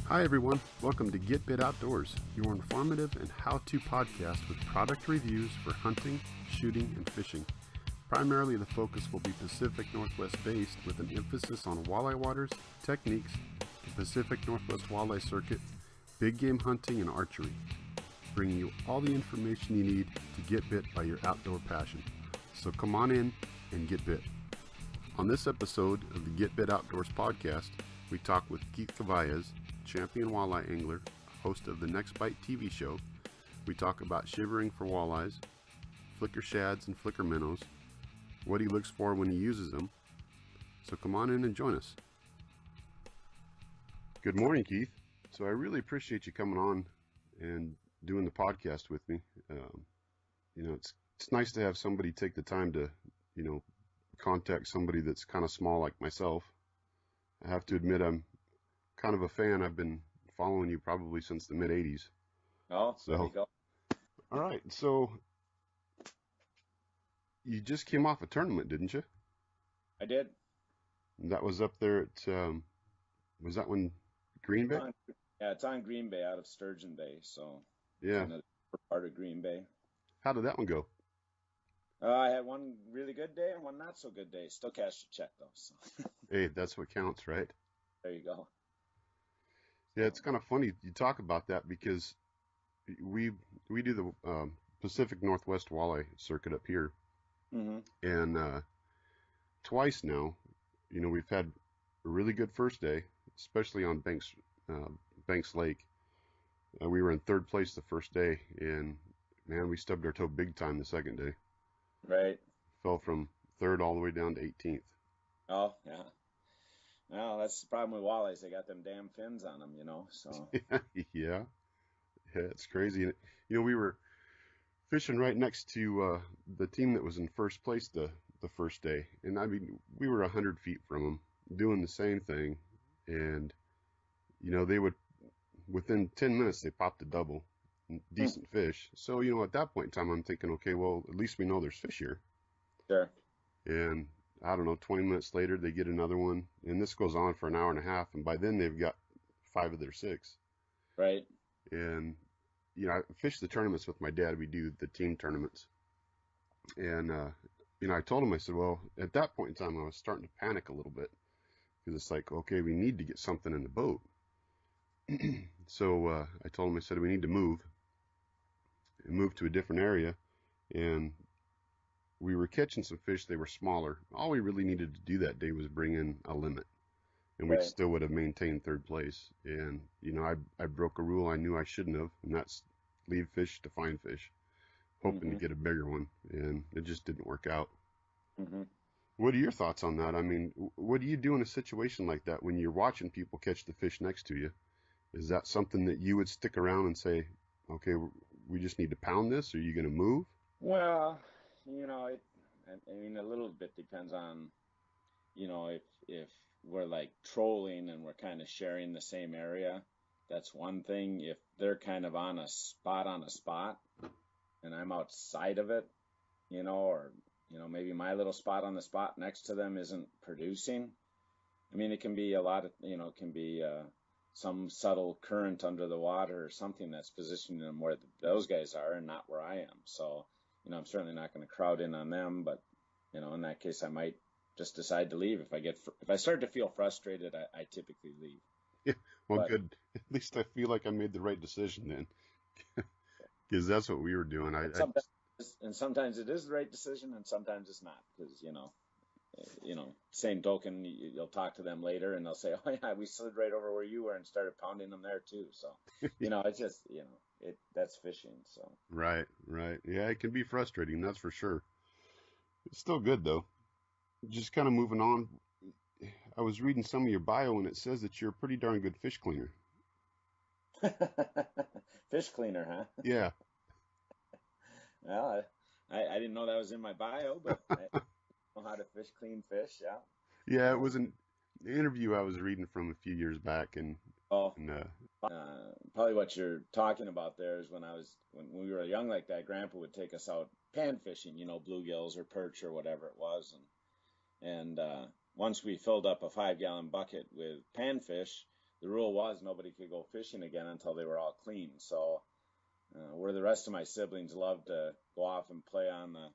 Hi everyone, welcome to Get Bit Outdoors, your informative and how-to podcast with product reviews for hunting, shooting, and fishing. Primarily the focus will be Pacific Northwest based with an emphasis on walleye waters, techniques, the Pacific Northwest Walleye Circuit, big game hunting, and archery. Bringing you all the information you need to get bit by your outdoor passion. So come on in and get bit. On this episode of the Get Bit Outdoors podcast, we talk with Keith Kavajecz, champion walleye angler, host of the Next Bite TV show. We talk about shivering for walleyes, flicker shads and flicker minnows, what he looks for when he uses them. So come on in and join us. Good morning, Keith. So I really appreciate you coming on and doing the podcast with me. It's nice to have somebody take the time to, contact somebody that's kind of small like myself. I have to admit I'm kind of a fan. I've been following you probably since the mid-'80s. Oh, there you go. All right, so you just came off a tournament, didn't you? I did. That was up there at, was that one Green Bay? It's on Green Bay out of Sturgeon Bay, so yeah, it's part of Green Bay. How did that one go? I had one really good day and one not so good day. Still cashed a check though. So. Hey, that's what counts, right? There you go. Yeah, it's kind of funny you talk about that because we do the Pacific Northwest Walleye Circuit up here, and twice now, we've had a really good first day, especially on Banks Lake. We were in third place the first day, and man, we stubbed our toe big time the second day. Right. Fell from third all the way down to 18th. Oh, yeah. Well, that's the problem with walleyes. They got them damn fins on them, so. Yeah, it's crazy. We were fishing right next to the team that was in first place the first day. And I mean, we were 100 feet from them doing the same thing. And, they would, within 10 minutes, they popped a double. Decent fish. So, at that point in time, I'm thinking, okay, well, at least we know there's fish here. Sure. And I don't know, 20 minutes later, they get another one. And this goes on for an hour and a half. And by then, they've got 5 of their 6. Right. And, I fish the tournaments with my dad. We do the team tournaments. And, I told him, I said, well, at that point in time, I was starting to panic a little bit. Because it's like, okay, we need to get something in the boat. So I told him, I said, we need to move to a different area. And we were catching some fish. They were smaller. All we really needed to do that day was bring in a limit. And we still would have maintained third place. And, I broke a rule I knew I shouldn't have. And that's leave fish to find fish, hoping to get a bigger one. And it just didn't work out. What are your thoughts on that? I mean, what do you do in a situation like that when you're watching people catch the fish next to you? Is that something that you would stick around and say, okay, we just need to pound this? Or are you going to move? Well, a little bit depends on, if we're like trolling and we're kind of sharing the same area, that's one thing. If they're kind of on a spot and I'm outside of it, or, maybe my little spot on the spot next to them isn't producing. I mean, it can be a lot of, it can be, some subtle current under the water or something that's positioning them where those guys are and not where I am. So, I'm certainly not going to crowd in on them, but, in that case, I might just decide to leave. If I start to feel frustrated, I typically leave. Yeah, well, good. At least I feel like I made the right decision then, because that's what we were doing. Sometimes it is the right decision and sometimes it's not, because, same token, you'll talk to them later and they'll say, oh yeah, we slid right over where you were and started pounding them there too. So, it's just, that's fishing. So. Right. Yeah, it can be frustrating. That's for sure. It's still good though. Just kind of moving on. I was reading some of your bio and it says that you're a pretty darn good fish cleaner. Fish cleaner, huh? Yeah. Well, I didn't know that was in my bio, but I know how to clean fish. Yeah. Yeah, it was an interview I was reading from a few years back, and probably what you're talking about there is when we were young like that, Grandpa would take us out pan fishing, bluegills or perch or whatever it was, and once we filled up a 5-gallon bucket with panfish, the rule was nobody could go fishing again until they were all clean. So where the rest of my siblings loved to go off and play on the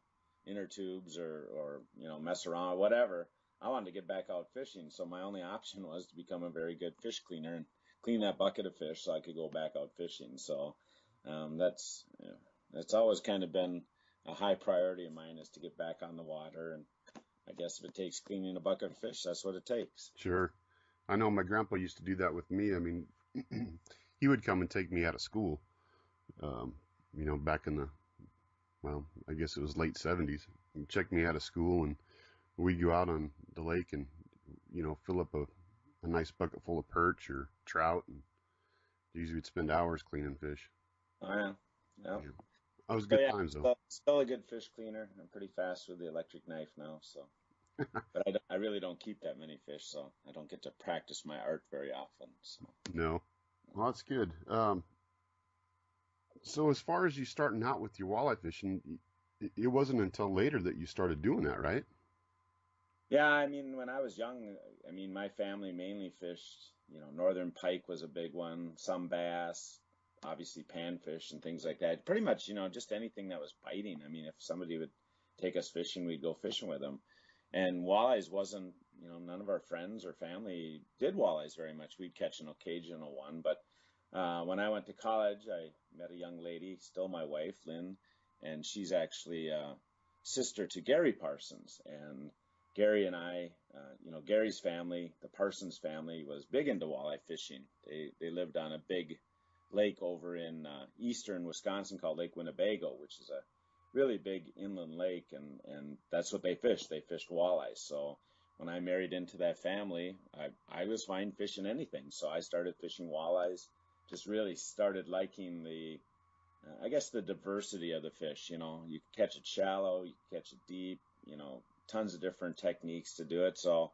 inner tubes or mess around or whatever, I wanted to get back out fishing. So my only option was to become a very good fish cleaner and clean that bucket of fish so I could go back out fishing. So that's always kind of been a high priority of mine, is to get back on the water. And I guess if it takes cleaning a bucket of fish, that's what it takes. Sure. I know my grandpa used to do that with me. I mean, he would come and take me out of school, back in I guess it was late 70s. He'd check me out of school, and we'd go out on the lake and, fill up a nice bucket full of perch or trout. And usually we'd spend hours cleaning fish. Oh, yeah. Yeah. That was good times, though. Still a good fish cleaner. I'm pretty fast with the electric knife now, so. But I really don't keep that many fish, so I don't get to practice my art very often. So. No. Well, that's good. So as far as you starting out with your walleye fishing, it wasn't until later that you started doing that, right? Yeah, I mean, when I was young, my family mainly fished, northern pike was a big one, some bass, obviously panfish and things like that. Pretty much, just anything that was biting. I mean, if somebody would take us fishing, we'd go fishing with them. And walleyes wasn't, none of our friends or family did walleyes very much. We'd catch an occasional one. But when I went to college, I met a young lady, still my wife, Lynn, and she's actually sister to Gary Parsons. And Gary and I, Gary's family, the Parsons family, was big into walleye fishing. They lived on a big lake over in eastern Wisconsin called Lake Winnebago, which is a really big inland lake, and that's what they fished. They fished walleyes. So when I married into that family, I was fine fishing anything. So I started fishing walleyes, just really started liking the diversity of the fish. You can catch it shallow, you can catch it deep, tons of different techniques to do it. So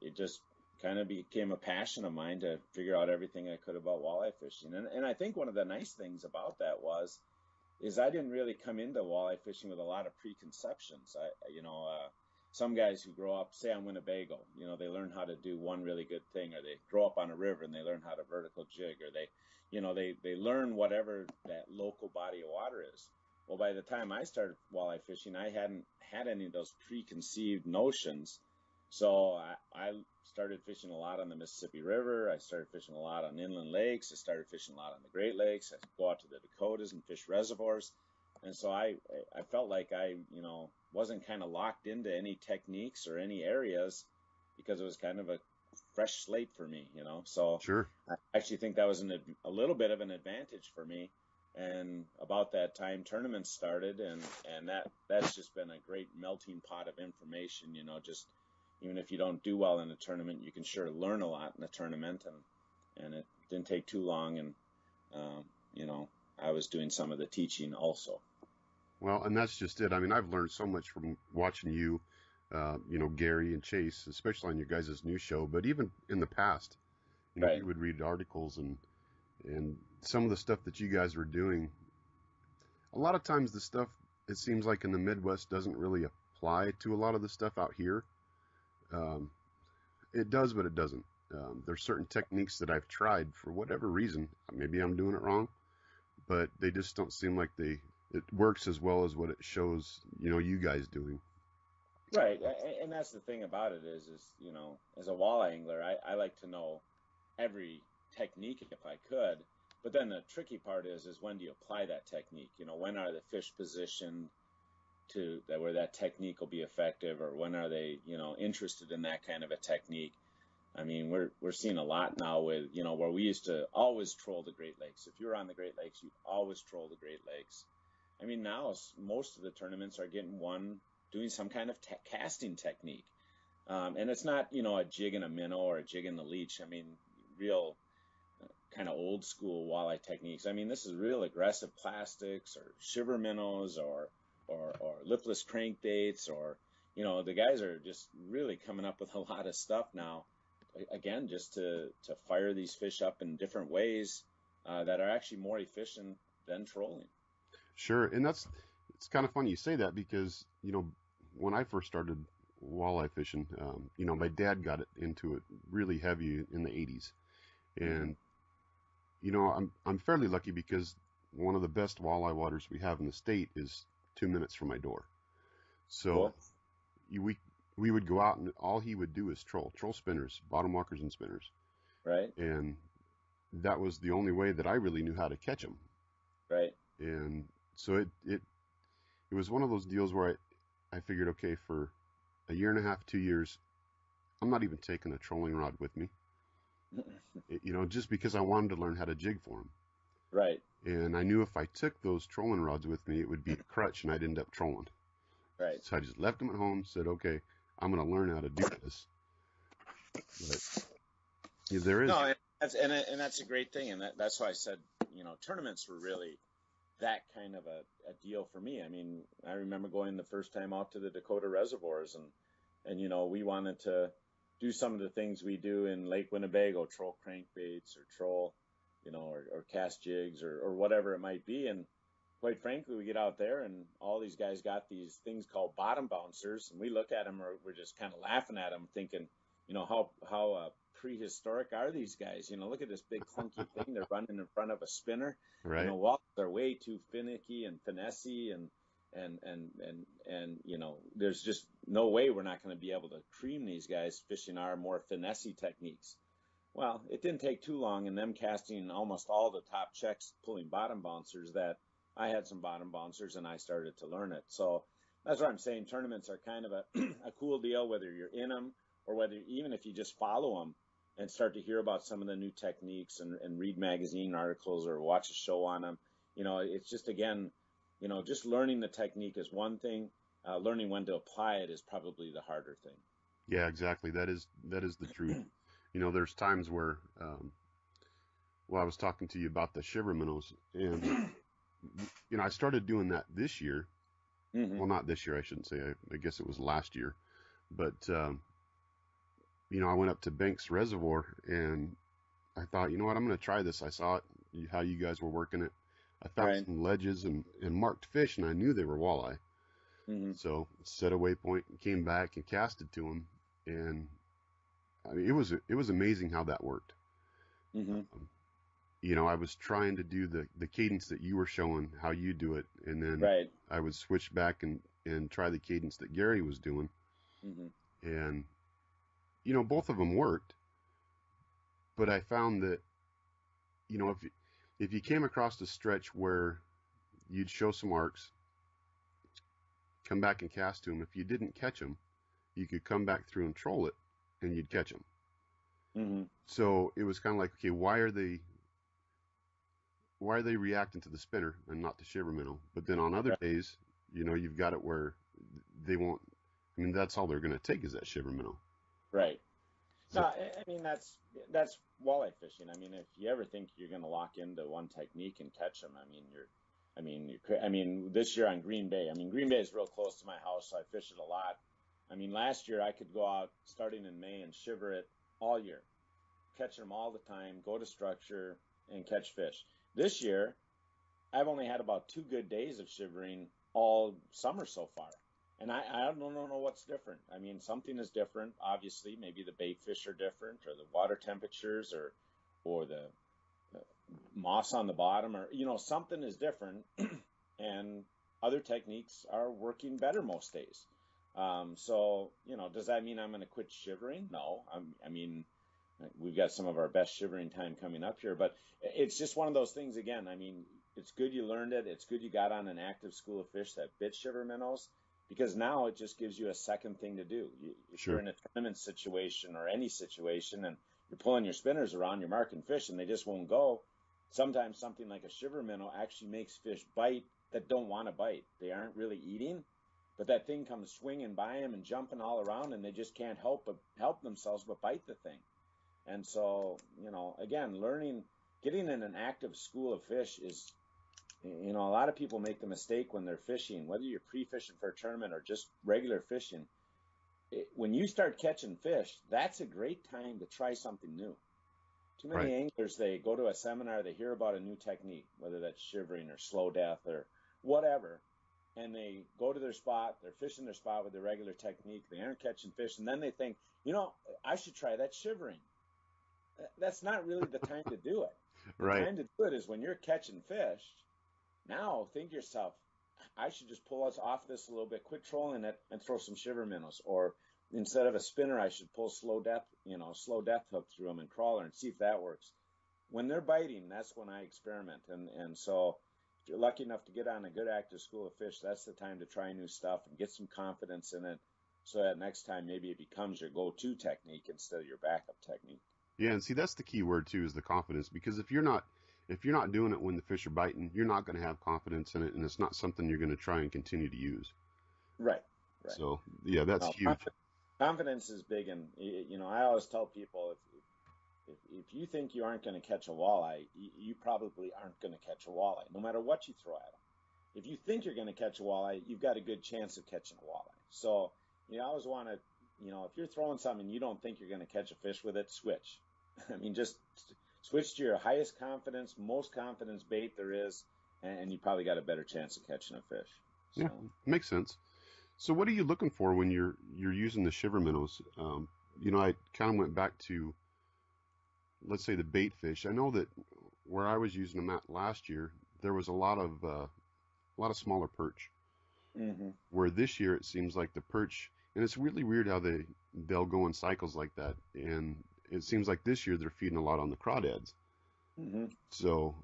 it just kind of became a passion of mine to figure out everything I could about walleye fishing. And I think one of the nice things about that is I didn't really come into walleye fishing with a lot of preconceptions. Some guys who grow up, say on Winnebago, they learn how to do one really good thing, or they grow up on a river and they learn how to vertical jig, or they learn whatever that local body of water is. Well, by the time I started walleye fishing, I hadn't had any of those preconceived notions. So I started fishing a lot on the Mississippi River. I started fishing a lot on inland lakes. I started fishing a lot on the Great Lakes. I go out to the Dakotas and fish reservoirs. And so I felt like I, wasn't kind of locked into any techniques or any areas, because it was kind of a fresh slate for me, So Sure. I actually think that was a little bit of an advantage for me. And about that time, tournaments started, and that's just been a great melting pot of information, just even if you don't do well in a tournament, you can sure learn a lot in a tournament. And it didn't take too long, and I was doing some of the teaching also. Well, and that's just it. I mean, I've learned so much from watching you, Gary and Chase, especially on your guys' new show, but even in the past, Right. you would read articles and some of the stuff that you guys were doing. A lot of times the stuff, it seems like in the Midwest, doesn't really apply to a lot of the stuff out here. It does, but it doesn't. There's certain techniques that I've tried for whatever reason. Maybe I'm doing it wrong, but they just don't seem like it works as well as what it shows, you guys doing. Right. And that's the thing about it is, as a walleye angler, I like to know every technique if I could. But then the tricky part is when do you apply that technique? When are the fish positioned where that technique will be effective, or when are they, interested in that kind of a technique? I mean, we're seeing a lot now with, where we used to always troll the Great Lakes. If you were on the Great Lakes, you always troll the Great Lakes. I mean, now most of the tournaments are getting doing some kind of casting technique. And it's not, a jig and a minnow or a jig and the leech. I mean, real kind of old school walleye techniques. I mean, this is real aggressive plastics or shiver minnows or lipless crankbaits, or, the guys are just really coming up with a lot of stuff now, again, just to fire these fish up in different ways that are actually more efficient than trolling. Sure. And it's kind of funny you say that, because, when I first started walleye fishing, my dad got into it really heavy in the 80s. And I'm fairly lucky because one of the best walleye waters we have in the state is 2 minutes from my door. So Cool. we we would go out and all he would do is troll spinners, bottom walkers and spinners, Right. and that was the only way that I really knew how to catch them. Right. And so it was one of those deals where I figured, okay, for a year and a half, 2 years, I'm not even taking a trolling rod with me, just because I wanted to learn how to jig for them. Right. And I knew if I took those trolling rods with me, it would be a crutch and I'd end up trolling. Right. So I just left them at home, said, okay, I'm going to learn how to do this. But yeah, there is. No, and that's a great thing. And that's why I said, tournaments were really that kind of a deal for me. I mean, I remember going the first time out to the Dakota reservoirs and we wanted to do some of the things we do in Lake Winnebago, troll crankbaits or troll, or cast jigs or whatever it might be. And quite frankly, we get out there and all these guys got these things called bottom bouncers, and we look at them or we're just kind of laughing at them, thinking, how prehistoric are these guys? Look at this big clunky thing they're running in front of a spinner. Right. Walks are way too finicky and finessy, and there's just no way we're not going to be able to cream these guys fishing our more finessy techniques. Well, it didn't take too long, and them casting almost all the top checks, pulling bottom bouncers, that I had some bottom bouncers and I started to learn it. So that's what I'm saying. Tournaments are kind of a cool deal, whether you're in them or whether even if you just follow them and start to hear about some of the new techniques and read magazine articles or watch a show on them. It's just, again, just learning the technique is one thing. Learning when to apply it is probably the harder thing. Yeah, exactly. That is the truth. There's times where, I was talking to you about the Shiver minnows, and I started doing that this year. Mm-hmm. Well, not this year, I shouldn't say. I guess it was last year, but I went up to Banks Reservoir and I thought, you know what, I'm going to try this. I saw it, how you guys were working it. I found some ledges and marked fish, and I knew they were walleye. Mm-hmm. So set a waypoint and came back and casted to them, and I mean, it was amazing how that worked. Mm-hmm. I was trying to do the cadence that you were showing, how you do it, and then I would switch back and try the cadence that Gary was doing. Mm-hmm. And both of them worked, but I found that if you came across a stretch where you'd show some arcs, come back and cast to them, if you didn't catch them, you could come back through and troll it and you'd catch them. Mm-hmm. So it was kind of like, okay, why are they reacting to the spinner and not the shiver minnow? But then on other days, you've got it where they won't. I mean, that's all they're going to take is that shiver minnow. Right. So, no, I mean, that's walleye fishing. I mean, if you ever think you're going to lock into one technique and catch them, I mean, this year on Green Bay, Green Bay is real close to my house, so I fish it a lot. I mean, last year I could go out starting in May and shiver it all year, catch them all the time, go to structure and catch fish. This year, I've only had about 2 good days of shivering all summer so far. And I don't know what's different. I mean, something is different. Obviously, maybe the bait fish are different, or the water temperatures, or the moss on the bottom, or something is different. And other techniques are working better most days. So does that mean I'm going to quit shivering? No. I mean, we've got some of our best shivering time coming up here, but it's just one of those things. Again, I mean, it's good you learned it. It's good you got on an active school of fish that bit shiver minnows. Because now it just gives you a second thing to do. If you're in a tournament situation or any situation and you're pulling your spinners around, you're marking fish and they just won't go, sometimes something like a shiver minnow actually makes fish bite that don't want to bite. They aren't really eating, but that thing comes swinging by them and jumping all around, and they just can't help themselves but bite the thing. And so, again, getting in an active school of fish is... a lot of people make the mistake when they're fishing, whether you're pre-fishing for a tournament or just regular fishing. When you start catching fish, that's a great time to try something new. Too many anglers, they go to a seminar, they hear about a new technique, whether that's shivering or slow death or whatever, and they go to their spot, they're fishing their spot with their regular technique, they aren't catching fish, and then they think, I should try that shivering. that's not really the time to do it. The Right. time to do it is when you're catching fish. Now think to yourself, I should just pull us off this a little bit, quit trolling it, and throw some shiver minnows. Or instead of a spinner, I should pull slow depth hook through them and crawler and see if that works. When they're biting, that's when I experiment. And so if you're lucky enough to get on a good active school of fish, that's the time to try new stuff and get some confidence in it. So that next time maybe it becomes your go-to technique instead of your backup technique. Yeah, and see that's the key word too is the confidence because if you're not doing it when the fish are biting, you're not going to have confidence in it, and it's not something you're going to try and continue to use. Right, right. So yeah, that's No, huge. confidence is big, and I always tell people if you think you aren't going to catch a walleye, you probably aren't going to catch a walleye, no matter what you throw at them. If you think you're going to catch a walleye, you've got a good chance of catching a walleye. So you always want to, if you're throwing something you don't think you're going to catch a fish with it, switch. I mean, just switch to your highest confidence, most confidence bait there is, and you probably got a better chance of catching a fish. Yeah, So. makes sense. So what are you looking for when you're using the shiver minnows? I kind of went back to, let's say, the bait fish. I know that where I was using them at last year, there was a lot of smaller perch. Mm-hmm. Where this year it seems like the perch, and it's really weird how they'll go in cycles like that. And it seems like this year they're feeding a lot on the crawdads. Mm-hmm. So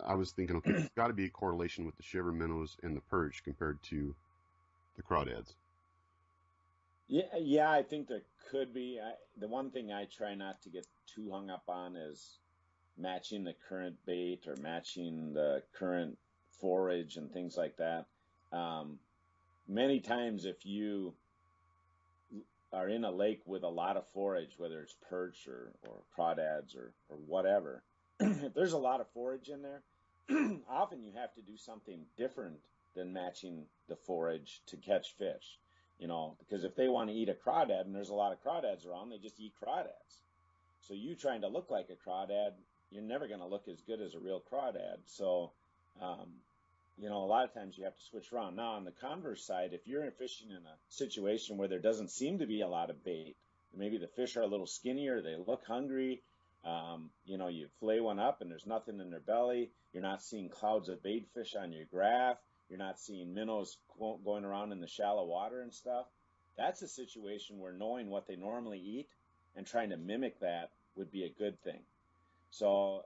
I was thinking, okay, there's got to be a correlation with the shiver minnows and the perch compared to the crawdads. Yeah, I think there could be. The one thing I try not to get too hung up on is matching the current bait or matching the current forage and things like that. Um, Many times, if you are in a lake with a lot of forage, whether it's perch or crawdads or whatever, if there's a lot of forage in there, often you have to do something different than matching the forage to catch fish. Because if they want to eat a crawdad and there's a lot of crawdads around, they just eat crawdads. So you trying to look like a crawdad, you're never going to look as good as a real crawdad. So, a lot of times you have to switch around. Now, on the converse side, if you're fishing in a situation where there doesn't seem to be a lot of bait, maybe the fish are a little skinnier, they look hungry, you fillet one up and there's nothing in their belly, you're not seeing clouds of bait fish on your graph, you're not seeing minnows going around in the shallow water and stuff. That's a situation where knowing what they normally eat and trying to mimic that would be a good thing. So,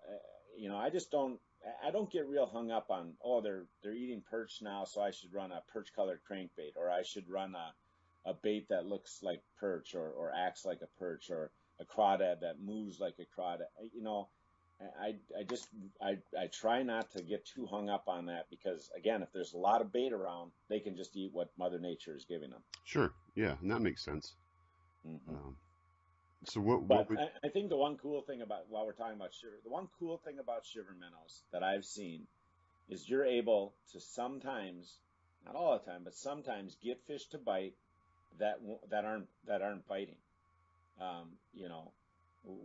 I don't get real hung up on, they're eating perch now, so I should run a perch colored crankbait, or I should run a bait that looks like perch or acts like a perch, or a crawdad that moves like a crawdad. I try not to get too hung up on that because, again, if there's a lot of bait around, they can just eat what Mother Nature is giving them. Sure, yeah, and that makes sense. Mm-hmm. So what But would I think the one cool thing while we're talking about shiver, the one cool thing about shiver minnows that I've seen is you're able to sometimes, not all the time, but sometimes get fish to bite that aren't biting. Um, you know,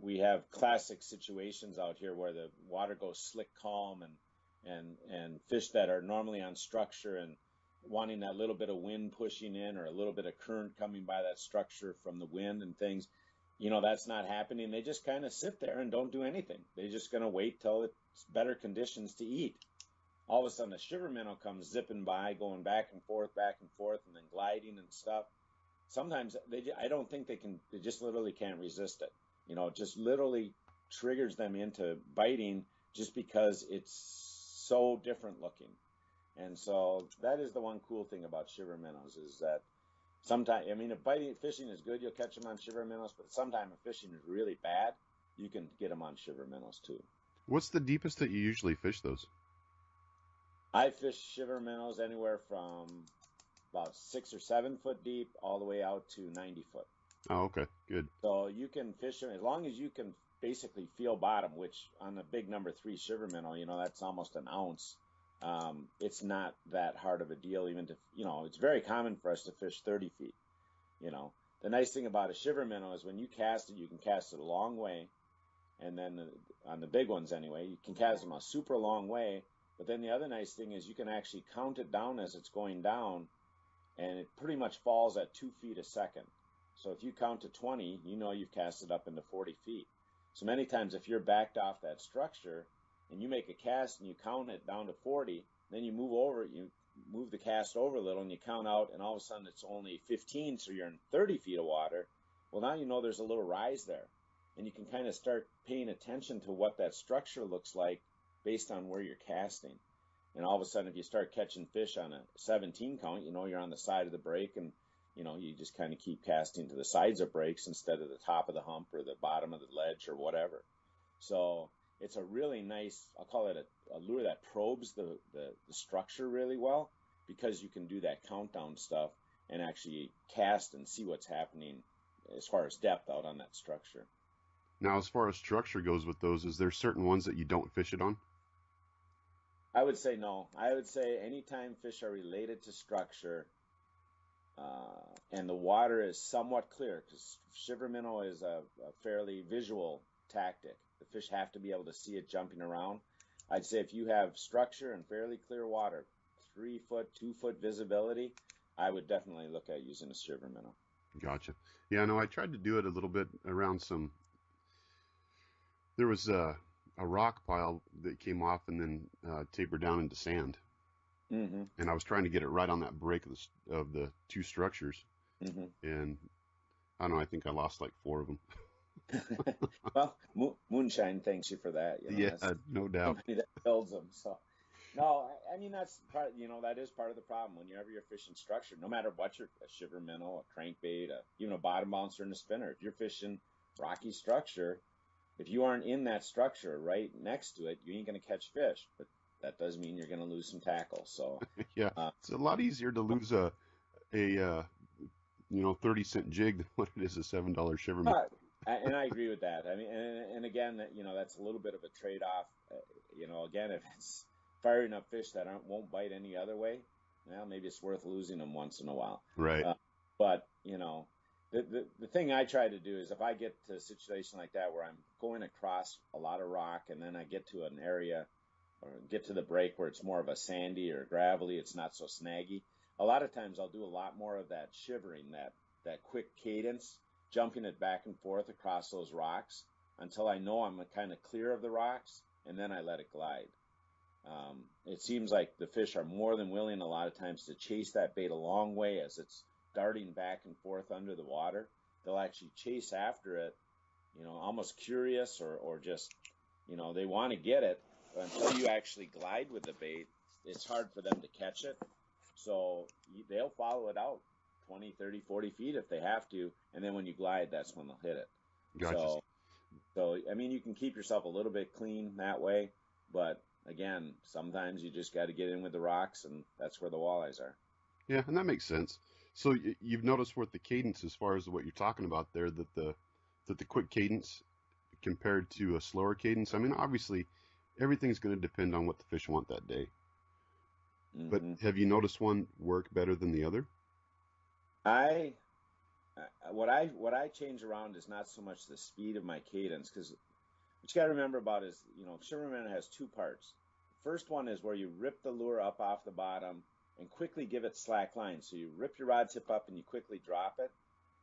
we have classic situations out here where the water goes slick calm and fish that are normally on structure and wanting that little bit of wind pushing in or a little bit of current coming by that structure from the wind and things, that's not happening. They just kind of sit there and don't do anything. They're just going to wait till it's better conditions to eat. All of a sudden a shiver minnow comes zipping by, going back and forth, and then gliding and stuff. Sometimes I don't think they just literally can't resist it. It just literally triggers them into biting just because it's so different looking. And so that is the one cool thing about shiver minnows is that sometimes, if fishing is good, you'll catch them on shiver minnows, but sometimes if fishing is really bad, you can get them on shiver minnows too. what's the deepest that you usually fish those? I fish shiver minnows anywhere from about 6 or 7 foot deep all the way out to 90 foot. Oh, okay, good. So you can fish them as long as you can basically feel bottom, which on the big number 3 shiver minnow, that's almost an ounce. It's not that hard of a deal even to, it's very common for us to fish 30 feet. The nice thing about a shiver minnow is when you cast it, you can cast it a long way. And then on the big ones anyway, you can cast them a super long way. But then the other nice thing is you can actually count it down as it's going down, and it pretty much falls at 2 feet a second. So if you count to 20, you've cast it up into 40 feet. So many times if you're backed off that structure and you make a cast and you count it down to 40, then you move the cast over a little and you count out, and all of a sudden it's only 15, so you're in 30 feet of water. Well, now you know there's a little rise there, and you can kind of start paying attention to what that structure looks like based on where you're casting. And all of a sudden, if you start catching fish on a 17 count, you know you're on the side of the break, and you know you just kind of keep casting to the sides of breaks instead of the top of the hump or the bottom of the ledge or whatever. So it's a really nice, I'll call it a lure that probes the structure really well, because you can do that countdown stuff and actually cast and see what's happening as far as depth out on that structure. Now, as far as structure goes with those, is there certain ones that you don't fish it on? I would say no. I would say anytime fish are related to structure and the water is somewhat clear, because shiver minnow is a fairly visual tactic. The fish have to be able to see it jumping around. I'd say if you have structure and fairly clear water, 3 foot, 2 foot visibility, I would definitely look at using a shiver minnow. Gotcha. Yeah, no, I tried to do it a little bit around there was a rock pile that came off and then tapered down into sand. Mm-hmm. And I was trying to get it right on that break of the two structures. Mm-hmm. And I don't know, I think I lost like 4 of them. Well, moonshine thanks you for that. You know, yeah, no doubt. Somebody that builds them. So, no, I mean, that's part, that is part of the problem. Whenever you're fishing structure, no matter what you're, a shiver minnow, a crankbait, even a bottom bouncer and a spinner, if you're fishing rocky structure, if you aren't in that structure right next to it, you ain't going to catch fish. But that does mean you're going to lose some tackle. So, yeah, it's a lot easier to lose a 30-cent jig than what it is a $7 shiver minnow. And I agree with that. I mean, and again, that's a little bit of a trade-off. Again, if it's firing up fish that won't bite any other way, well, maybe it's worth losing them once in a while. Right. But the thing I try to do is, if I get to a situation like that where I'm going across a lot of rock and then I get to an area or get to the break where it's more of a sandy or gravelly, it's not so snaggy. A lot of times I'll do a lot more of that shivering, that quick cadence, jumping it back and forth across those rocks until I know I'm kind of clear of the rocks, and then I let it glide. It seems like the fish are more than willing a lot of times to chase that bait a long way as it's darting back and forth under the water. They'll actually chase after it, almost curious or just, they want to get it. But until you actually glide with the bait, it's hard for them to catch it. So they'll follow it out 20, 30, 40 feet if they have to. And then when you glide, that's when they'll hit it. Gotcha. So, I mean, you can keep yourself a little bit clean that way. But again, sometimes you just got to get in with the rocks, and that's where the walleyes are. Yeah, and that makes sense. So you've noticed with the cadence, as far as what you're talking about there, that the quick cadence compared to a slower cadence. I mean, obviously, everything's going to depend on what the fish want that day. Mm-hmm. But have you noticed one work better than the other? What I change around is not so much the speed of my cadence, because what you got to remember about is, shiver minnow has 2 parts. The first one is where you rip the lure up off the bottom and quickly give it slack line. So you rip your rod tip up and you quickly drop it,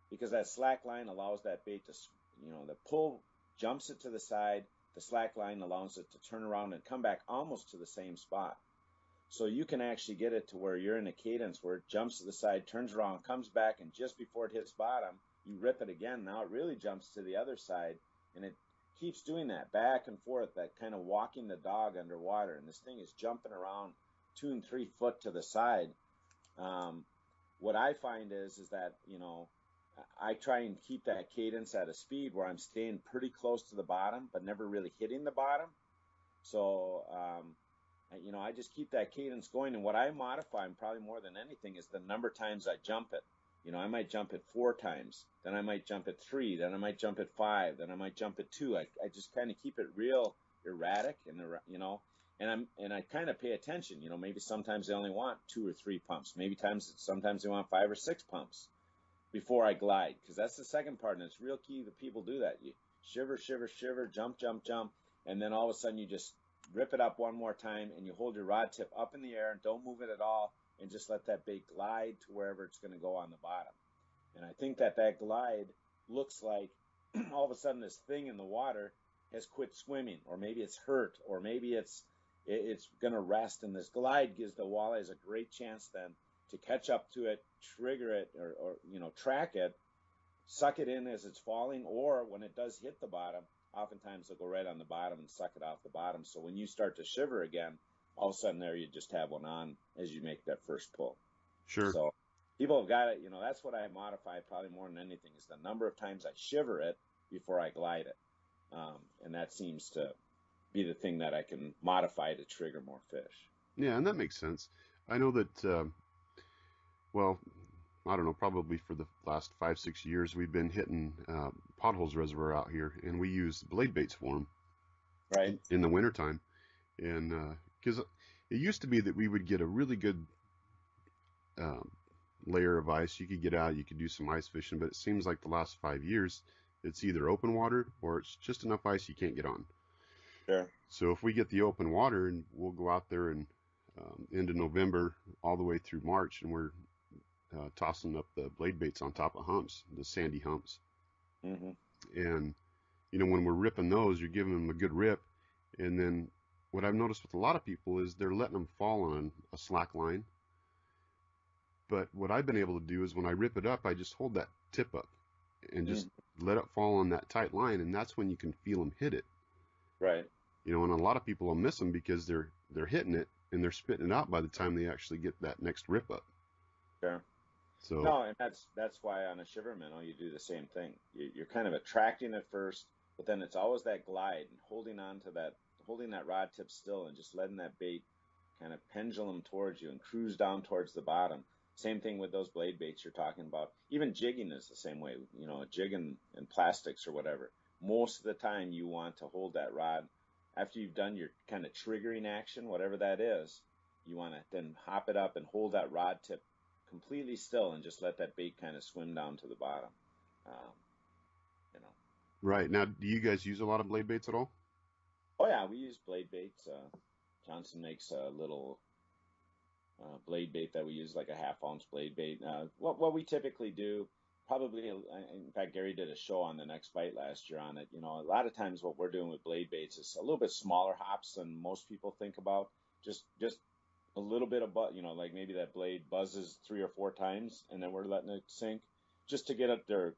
because that slack line allows that bait to, the pull jumps it to the side. The slack line allows it to turn around and come back almost to the same spot. So you can actually get it to where you're in a cadence where it jumps to the side, turns around, comes back, and just before it hits bottom, you rip it again. Now it really jumps to the other side, and it keeps doing that back and forth, that kind of walking the dog underwater. And this thing is jumping around 2 and 3 foot to the side. What I find is that, I try and keep that cadence at a speed where I'm staying pretty close to the bottom, but never really hitting the bottom. So, I just keep that cadence going. And what I modify, probably more than anything, is the number of times I jump it. I might jump it 4 times, then I might jump it 3, then I might jump it 5, then I might jump it 2. I just kind of keep it real erratic, and and I kind of pay attention. Maybe sometimes they only want 2 or 3 pumps. Maybe sometimes they want 5 or 6 pumps before I glide, because that's the second part, and it's real key that people do that. You shiver, shiver, shiver, jump, jump, jump, and then all of a sudden you just rip it up one more time, and you hold your rod tip up in the air and don't move it at all, and just let that bait glide to wherever it's going to go on the bottom. And I think that glide looks like all of a sudden this thing in the water has quit swimming, or maybe it's hurt, or maybe it's going to rest, and this glide gives the walleyes a great chance then to catch up to it, trigger it, or track it, suck it in as it's falling, or when it does hit the bottom, oftentimes they'll go right on the bottom and suck it off the bottom. So when you start to shiver again, all of a sudden there you just have one on as you make that first pull. Sure. So people have got it, that's what I modify probably more than anything, is the number of times I shiver it before I glide it. And that seems to be the thing that I can modify to trigger more fish. Yeah, and that makes sense. I know that, well, I don't know, probably for the last 5-6 years, we've been hitting Potholes Reservoir out here, and we use blade baits for them. Right. In the wintertime. And because it used to be that we would get a really good layer of ice. You could get out, you could do some ice fishing, but it seems like the last 5 years, it's either open water or it's just enough ice you can't get on. Sure. So if we get the open water, and we'll go out there and into November all the way through March, and we're tossing up the blade baits on top of humps, the sandy humps. Mm-hmm. And, when we're ripping those, you're giving them a good rip. And then what I've noticed with a lot of people is they're letting them fall on a slack line. But what I've been able to do is when I rip it up, I just hold that tip up and just let it fall on that tight line, and that's when you can feel them hit it. Right. And a lot of people will miss them because they're hitting it and they're spitting it out by the time they actually get that next rip up. Sure. So no, and that's why on a shiver minnow you do the same thing. You're kind of attracting it first, but then it's always that glide and holding that rod tip still and just letting that bait kind of pendulum towards you and cruise down towards the bottom. Same thing with those blade baits you're talking about. Even jigging is the same way, a jig in plastics or whatever. Most of the time you want to hold that rod after you've done your kind of triggering action, whatever that is. You want to then hop it up and hold that rod tip completely still and just let that bait kind of swim down to the bottom. Right. Now, do you guys use a lot of blade baits at all? Oh yeah, we use blade baits. Johnson makes a little blade bait that we use, like a 1/2 ounce blade bait. What we typically do, probably, in fact, Gary did a show on the Next Bite last year on it. A lot of times what we're doing with blade baits is a little bit smaller hops than most people think about. Just a little bit of like maybe that blade buzzes 3 or 4 times, and then we're letting it sink, just to get their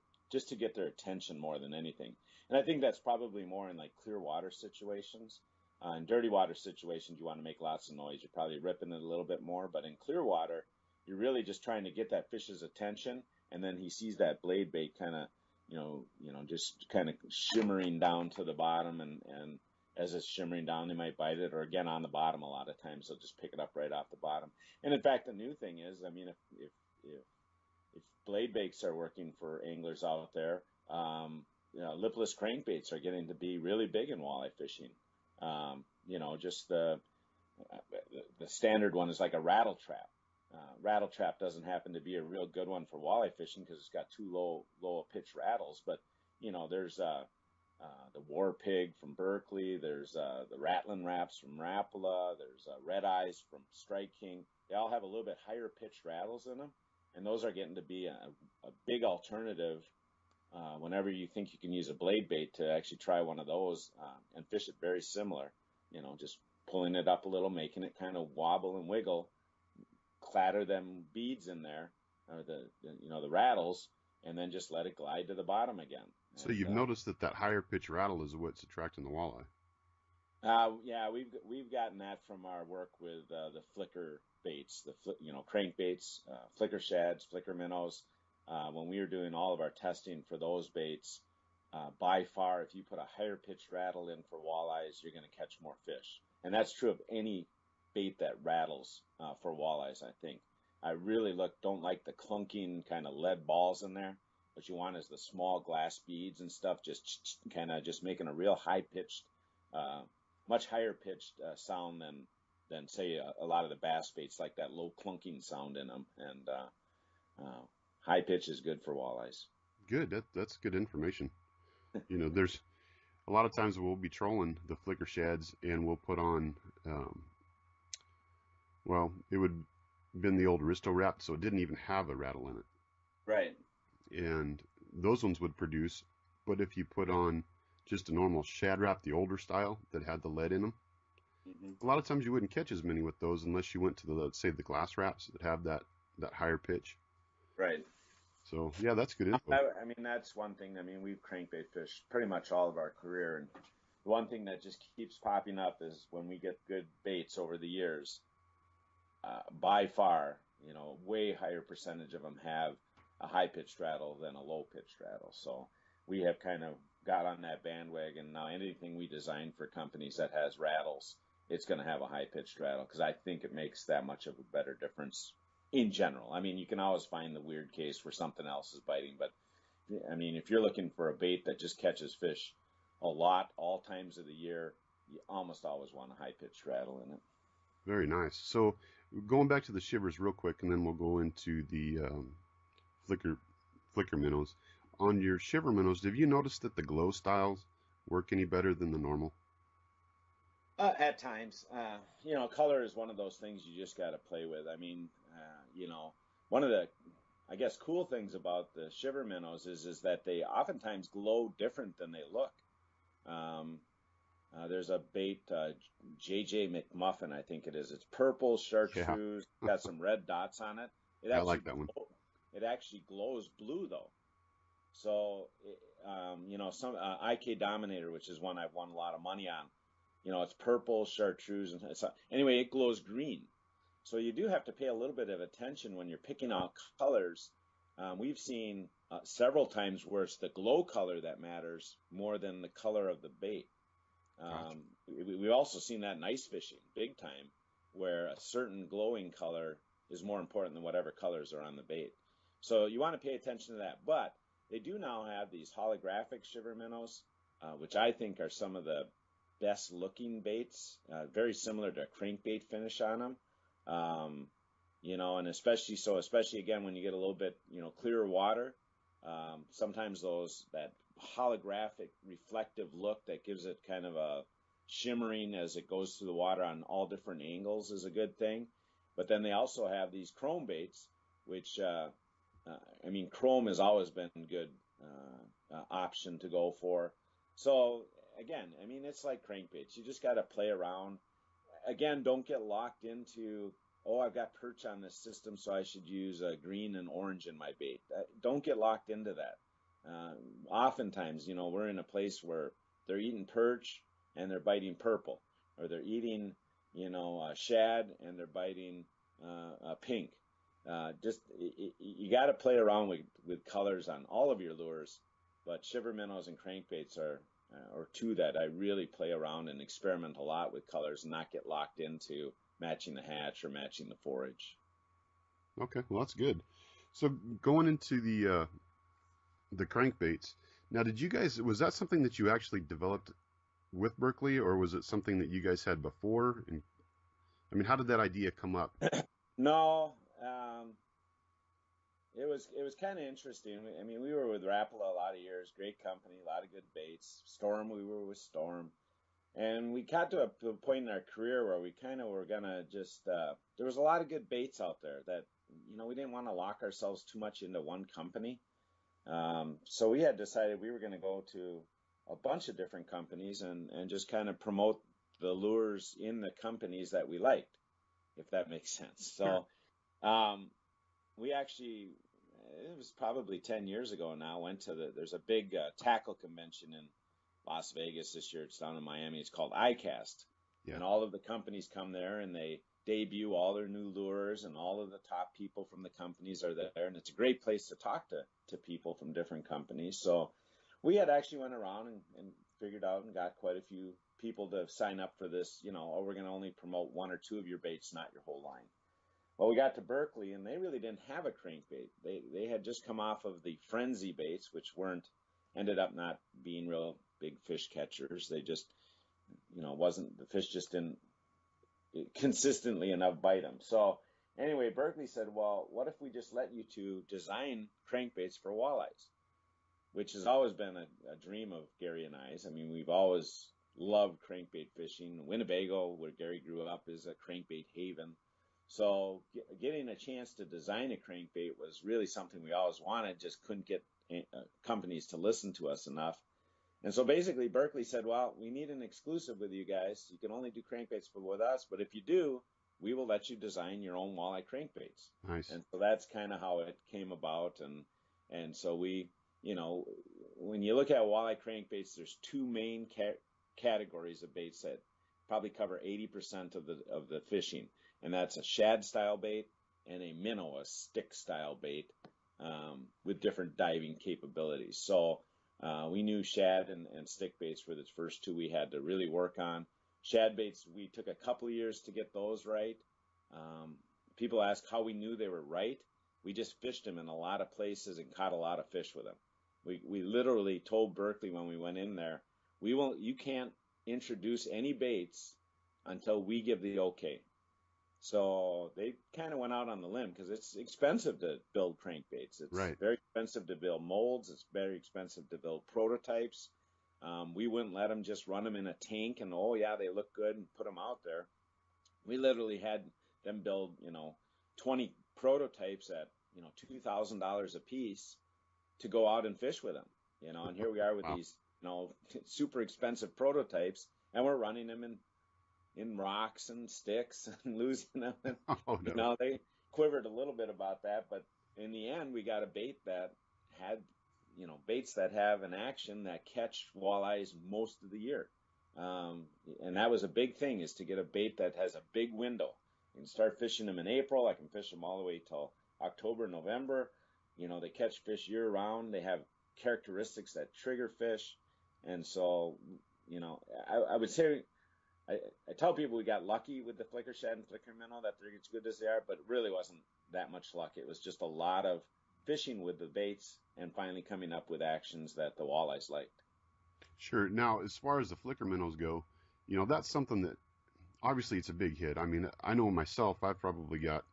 attention more than anything. And I think that's probably more in like clear water situations. In dirty water situations, you want to make lots of noise. You're probably ripping it a little bit more, but in clear water, you're really just trying to get that fish's attention, and then he sees that blade bait kind of, just kind of shimmering down to the bottom, and as it's shimmering down, they might bite it, or again on the bottom. A lot of times they'll just pick it up right off the bottom. And in fact, the new thing is, I mean, if blade baits are working for anglers out there, lipless crankbaits are getting to be really big in walleye fishing. Just the standard one is like a rattle trap. Rattle trap doesn't happen to be a real good one for walleye fishing because it's got too low a pitch rattles. But there's the War Pig from Berkeley. There's the Rattling Raps from Rapala. There's Red Eyes from Strike King. They all have a little bit higher pitched rattles in them, and those are getting to be a big alternative. Whenever you think you can use a blade bait, to actually try one of those and fish it very similar, just pulling it up a little, making it kind of wobble and wiggle, clatter them beads in there, or the rattles, and then just let it glide to the bottom again. So you've noticed that higher pitch rattle is what's attracting the walleye. Yeah, we've gotten that from our work with the flicker baits, crankbaits, flicker shads, flicker minnows. When we were doing all of our testing for those baits, by far, if you put a higher pitched rattle in for walleyes, you're going to catch more fish. And that's true of any bait that rattles for walleyes, I think. I really don't like the clunking kind of lead balls in there. What you want is the small glass beads and stuff, just kind of just making a real high pitched, much higher pitched sound than say a lot of the bass baits, like that low clunking sound in them. And high pitch is good for walleyes. Good. That's good information. There's a lot of times we'll be trolling the flicker shads, and we'll put on, it would have been the old Risto wrap, so it didn't even have a rattle in it. Right. And those ones would produce, but if you put on just a normal Shad Rap, the older style that had the lead in them, Hmm. a lot of times you wouldn't catch as many with those unless you went to the, say, the glass wraps that have that higher pitch. Right. So yeah, that's good info. I mean, that's one thing. I mean, we've crankbait fished pretty much all of our career, and the one thing that just keeps popping up is when we get good baits over the years, by far, way higher percentage of them have a high pitched rattle than a low pitched rattle. So we have kind of got on that bandwagon now. Anything we design for companies that has rattles, it's going to have a high pitched rattle because I think it makes that much of a better difference in general. I mean, you can always find the weird case where something else is biting, but I mean, if you're looking for a bait that just catches fish a lot, all times of the year, you almost always want a high pitched rattle in it. Very nice. So going back to the shivers real quick, and then we'll go into the flicker minnows. On your shiver minnows, have you noticed that the glow styles work any better than the normal? At times, color is one of those things you just got to play with. I mean, one of the, I guess, cool things about the shiver minnows is that they oftentimes glow different than they look. There's a bait, JJ McMuffin, I think it is. It's purple chartreuse, got some red dots on it. I like that one. It actually glows blue though. So, some IK Dominator, which is one I've won a lot of money on. It's purple chartreuse, and anyway, it glows green. So you do have to pay a little bit of attention when you're picking out colors. We've seen several times where it's the glow color that matters more than the color of the bait. Gotcha. We've also seen that in ice fishing, big time, where a certain glowing color is more important than whatever colors are on the bait. So you want to pay attention to that. But they do now have these holographic shiver minnows, which I think are some of the best looking baits, very similar to a crankbait finish on them. And especially again, when you get a little bit, clearer water, sometimes that holographic reflective look that gives it kind of a shimmering as it goes through the water on all different angles is a good thing. But then they also have these chrome baits, which, chrome has always been a good option to go for. So again, I mean, it's like crankbaits. You just got to play around. Again, don't get locked into, I've got perch on this system, so I should use green and orange in my bait. Don't get locked into that. Oftentimes, we're in a place where they're eating perch and they're biting purple, or they're eating, shad and they're biting pink. You got to play around with colors on all of your lures, but shiver minnows and crankbaits are two that I really play around and experiment a lot with colors and not get locked into matching the hatch or matching the forage. Okay, well that's good. So going into the crankbaits, now was that something that you actually developed with Berkley, or was it something that you guys had before? And I mean, how did that idea come up? No, it was kind of interesting. I mean, we were with Rapala a lot of years, great company, a lot of good baits. Storm, we were with Storm. And we got to a point in our career where we kind of were going to just, there was a lot of good baits out there that, we didn't want to lock ourselves too much into one company. So we had decided we were going to go to a bunch of different companies and just kind of promote the lures in the companies that we liked, if that makes sense. So we actually, it was probably 10 years ago now, went to there's a big tackle convention in Las Vegas this year. It's down in Miami. It's called ICAST. Yeah. And all of the companies come there and they debut all their new lures, and all of the top people from the companies are there. And it's a great place to talk to people from different companies. So we had actually went around and figured out and got quite a few people to sign up for this, we're going to only promote one or two of your baits, not your whole line. Well, we got to Berkley and they really didn't have a crankbait. They had just come off of the frenzy baits, which ended up not being real big fish catchers. They just, the fish just didn't consistently enough bite them. So anyway, Berkley said, well, what if we just let you two design crankbaits for walleyes, which has always been a dream of Gary and I's. I mean, we've always loved crankbait fishing. Winnebago, where Gary grew up, is a crankbait haven. So getting a chance to design a crankbait was really something we always wanted, just couldn't get companies to listen to us enough. And so basically Berkeley said, well, we need an exclusive with you guys. You can only do crankbaits with us, but if you do, we will let you design your own walleye crankbaits. Nice. And so that's kind of how it came about. And so we, you know, when you look at walleye crankbaits, there's two main categories of baits that probably cover 80% of the fishing, and that's a shad style bait and a minnow, a stick style bait, with different diving capabilities. So we knew shad and stick baits were the first two we had to really work on. Shad baits, we took a couple of years to get those right. People ask how we knew they were right. We just fished them in a lot of places and caught a lot of fish with them. We literally told Berkeley when we went in there, you can't introduce any baits until we give the okay. So they kind of went out on the limb because it's expensive to build crankbaits. It's right. very expensive to build molds. It's very expensive to build prototypes. We wouldn't let them just run them in a tank and, oh, yeah, they look good and put them out there. We literally had them build, 20 prototypes at, $2,000 a piece to go out and fish with them, and here we are with these, super expensive prototypes, and we're running them in rocks and sticks and losing them. And, oh, no. They quivered a little bit about that, but in the end, we got a bait that had, baits that have an action that catch walleyes most of the year. And that was a big thing, is to get a bait that has a big window. You can start fishing them in April. I can fish them all the way till October, November. They catch fish year round. They have characteristics that trigger fish. And so, I would say, I tell people we got lucky with the flicker shad and flicker minnow, that they're as good as they are, but it really wasn't that much luck. It was just a lot of fishing with the baits and finally coming up with actions that the walleyes liked. Sure. Now, as far as the flicker minnows go, that's something that obviously it's a big hit. I mean, I know myself, I've probably got,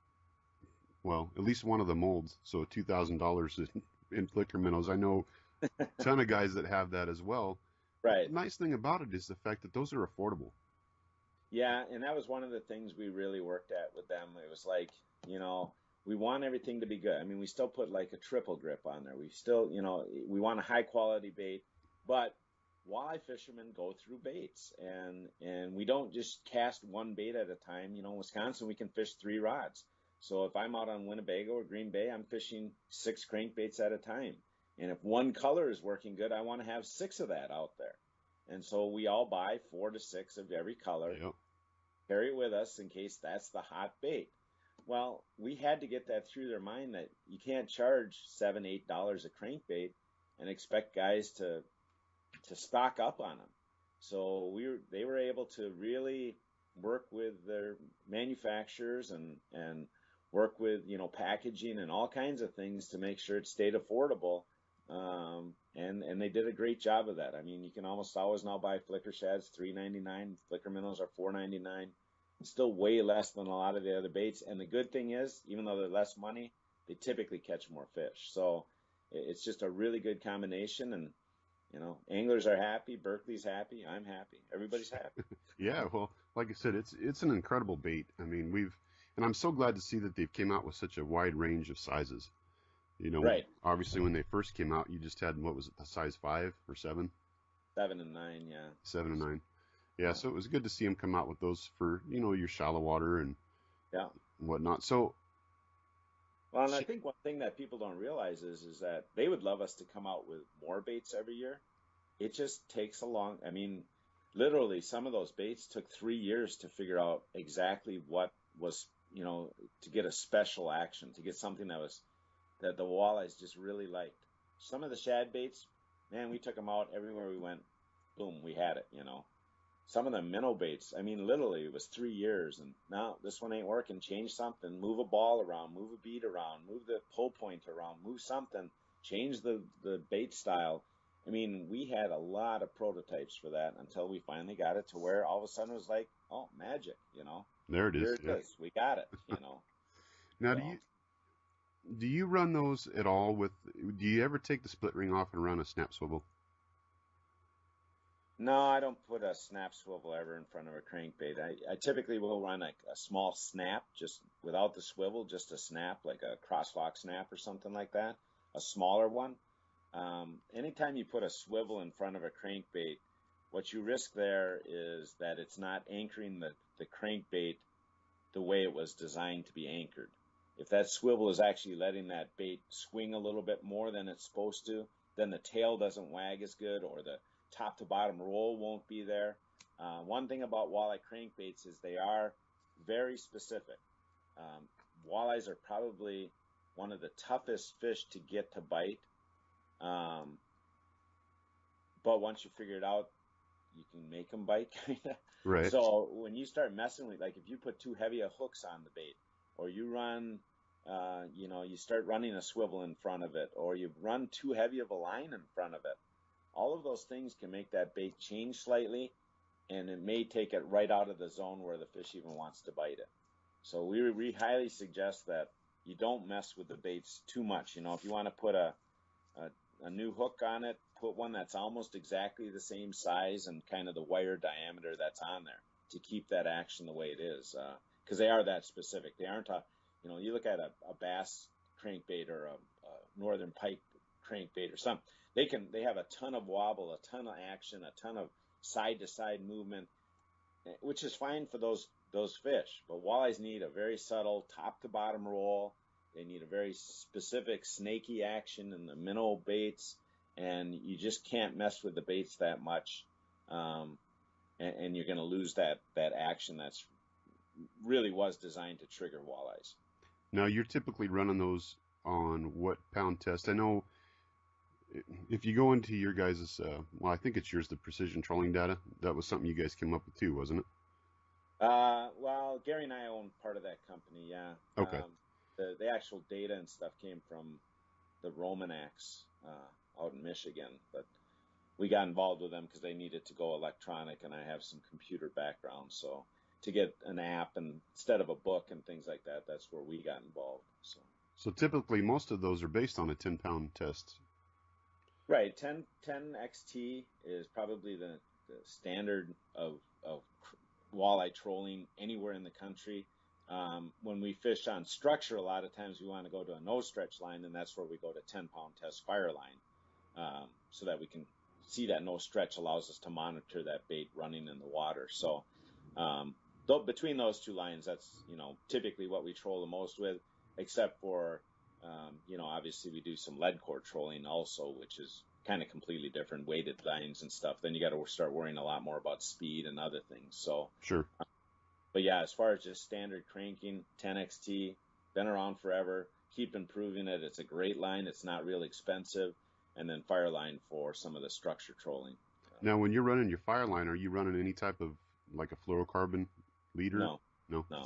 well, at least one of the molds, so $2,000 in flicker minnows. I know a ton of guys that have that as well. Right. The nice thing about it is the fact that those are affordable. Yeah, and that was one of the things we really worked at with them. It was like, we want everything to be good. I mean, we still put like a triple grip on there. We still, we want a high quality bait, but walleye fishermen go through baits, and we don't just cast one bait at a time. In Wisconsin, we can fish 3 rods. So if I'm out on Winnebago or Green Bay, I'm fishing 6 crankbaits at a time. And if one color is working good, I want to have 6 of that out there. And so we all buy 4 to 6 of every color, yep. Carry it with us in case that's the hot bait. Well, we had to get that through their mind that you can't charge $7, $8 a crankbait and expect guys to stock up on them. So they were able to really work with their manufacturers and work with, packaging and all kinds of things to make sure it stayed affordable. And they did a great job of that. I mean, you can almost always now buy flicker shads $3.99. Flicker minnows are $4.99. It's still way less than a lot of the other baits. And the good thing is, even though they're less money, they typically catch more fish. So it's just a really good combination. And, anglers are happy. Berkeley's happy. I'm happy. Everybody's happy. Yeah, well, like I said, it's an incredible bait. I mean, and I'm so glad to see that they've came out with such a wide range of sizes. Right. Obviously when they first came out, you just had, what was it, the size 5 or 7? 7 and 9, yeah. 7 and 9. Yeah, so it was good to see them come out with those for, your shallow water and whatnot. So, well, and I think one thing that people don't realize is that they would love us to come out with more baits every year. It just takes literally some of those baits took 3 years to figure out exactly what was, to get a special action, to get something that the walleyes just really liked. Some of the shad baits, man, we took them out everywhere we went. Boom, we had it, Some of the minnow baits, literally it was 3 years, and now this one ain't working. Change something, move a ball around, move a bead around, move the pull point around, move something, change the bait style. We had a lot of prototypes for that until we finally got it to where all of a sudden it was like, oh, magic, There it is. Here it is. We got it, Now, do you run those at all do you ever take the split ring off and run a snap swivel? No, I don't put a snap swivel ever in front of a crankbait. I typically will run a small snap, just without the swivel, just a snap, like a crosslock snap or something like that, a smaller one. Anytime you put a swivel in front of a crankbait, what you risk there is that it's not anchoring the crankbait the way it was designed to be anchored. If that swivel is actually letting that bait swing a little bit more than it's supposed to, then the tail doesn't wag as good, or the top to bottom roll won't be there. One thing about walleye crankbaits is they are very specific. Walleyes are probably one of the toughest fish to get to bite. But once you figure it out, you can make them bite. Right. So when you start messing with, like if you put too heavy of hooks on the bait, or you run, you start running a swivel in front of it, or you run too heavy of a line in front of it, all of those things can make that bait change slightly, and it may take it right out of the zone where the fish even wants to bite it. So we highly suggest that you don't mess with the baits too much. If you want to put a new hook on it, put one that's almost exactly the same size and kind of the wire diameter that's on there to keep that action the way it is, because they are that specific. They aren't you look at a bass crankbait or a northern pike crankbait or something, they have a ton of wobble, a ton of action, a ton of side to side movement, which is fine for those fish. But walleyes need a very subtle top to bottom roll. They need a very specific snaky action in the minnow baits, and you just can't mess with the baits that much, and you're going to lose that action that's really was designed to trigger walleyes. Now, you're typically running those on what pound test? I know if you go into your guys', I think it's yours, the precision trolling data, that was something you guys came up with too, wasn't it? Well, Gary and I own part of that company, yeah. Okay. The actual data and stuff came from the Romanax out in Michigan, but we got involved with them because they needed to go electronic, and I have some computer background, so to get an app and instead of a book and things like that, that's where we got involved. So typically most of those are based on a 10-pound test. Right, 10 XT is probably the standard of walleye trolling anywhere in the country. When we fish on structure, a lot of times we want to go to a no stretch line, and that's where we go to 10-pound test fire line, so that we can see that no stretch allows us to monitor that bait running in the water. So between those two lines, that's typically what we troll the most with, except for obviously we do some lead core trolling also, which is kind of completely different, weighted lines and stuff. Then you got to start worrying a lot more about speed and other things. So sure. But yeah, as far as just standard cranking, 10XT, been around forever. Keep improving it. It's a great line. It's not real expensive. And then fire line for some of the structure trolling. Now, when you're running your fire line, are you running any type of like a fluorocarbon leader? No.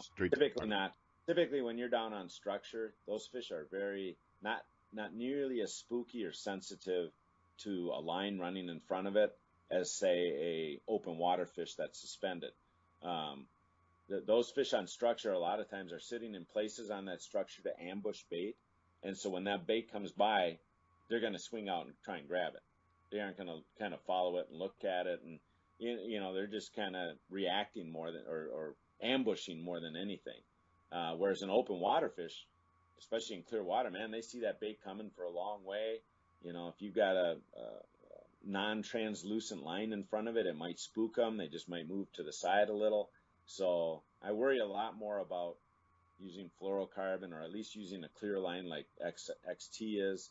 Straight Typically not. Typically, when you're down on structure, those fish are very not nearly as spooky or sensitive to a line running in front of it as, say, a open water fish that's suspended. Those fish on structure a lot of times are sitting in places on that structure to ambush bait, and so when that bait comes by, they're going to swing out and try and grab it. They aren't going to kind of follow it and look at it, and they're just kind of reacting more than or ambushing more than anything. Whereas an open water fish, especially in clear water, man, they see that bait coming for a long way. If you've got a non-translucent line in front of it, it might spook them. They just might move to the side a little. So I worry a lot more about using fluorocarbon, or at least using a clear line like XT is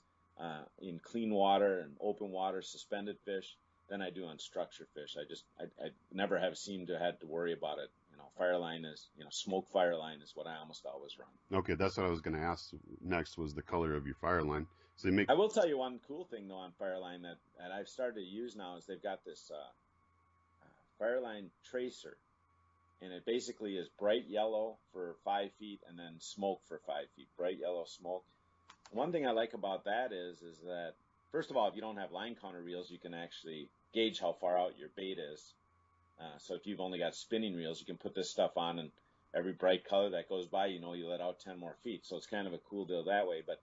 in clean water and open water suspended fish than I do on structured fish. I never have seemed to have to worry about it. Fire line is, smoke fire line is what I almost always run. Okay, that's what I was going to ask next, was the color of your fire line. So I will tell you one cool thing though on fire line that I've started to use now is they've got this fire line tracer, and it basically is bright yellow for 5 feet and then smoke for 5 feet, bright yellow smoke. One thing I like about that is that, first of all, if you don't have line counter reels, you can actually gauge how far out your bait is. So if you've only got spinning reels, you can put this stuff on, and every bright color that goes by, you let out 10 more feet. So it's kind of a cool deal that way. But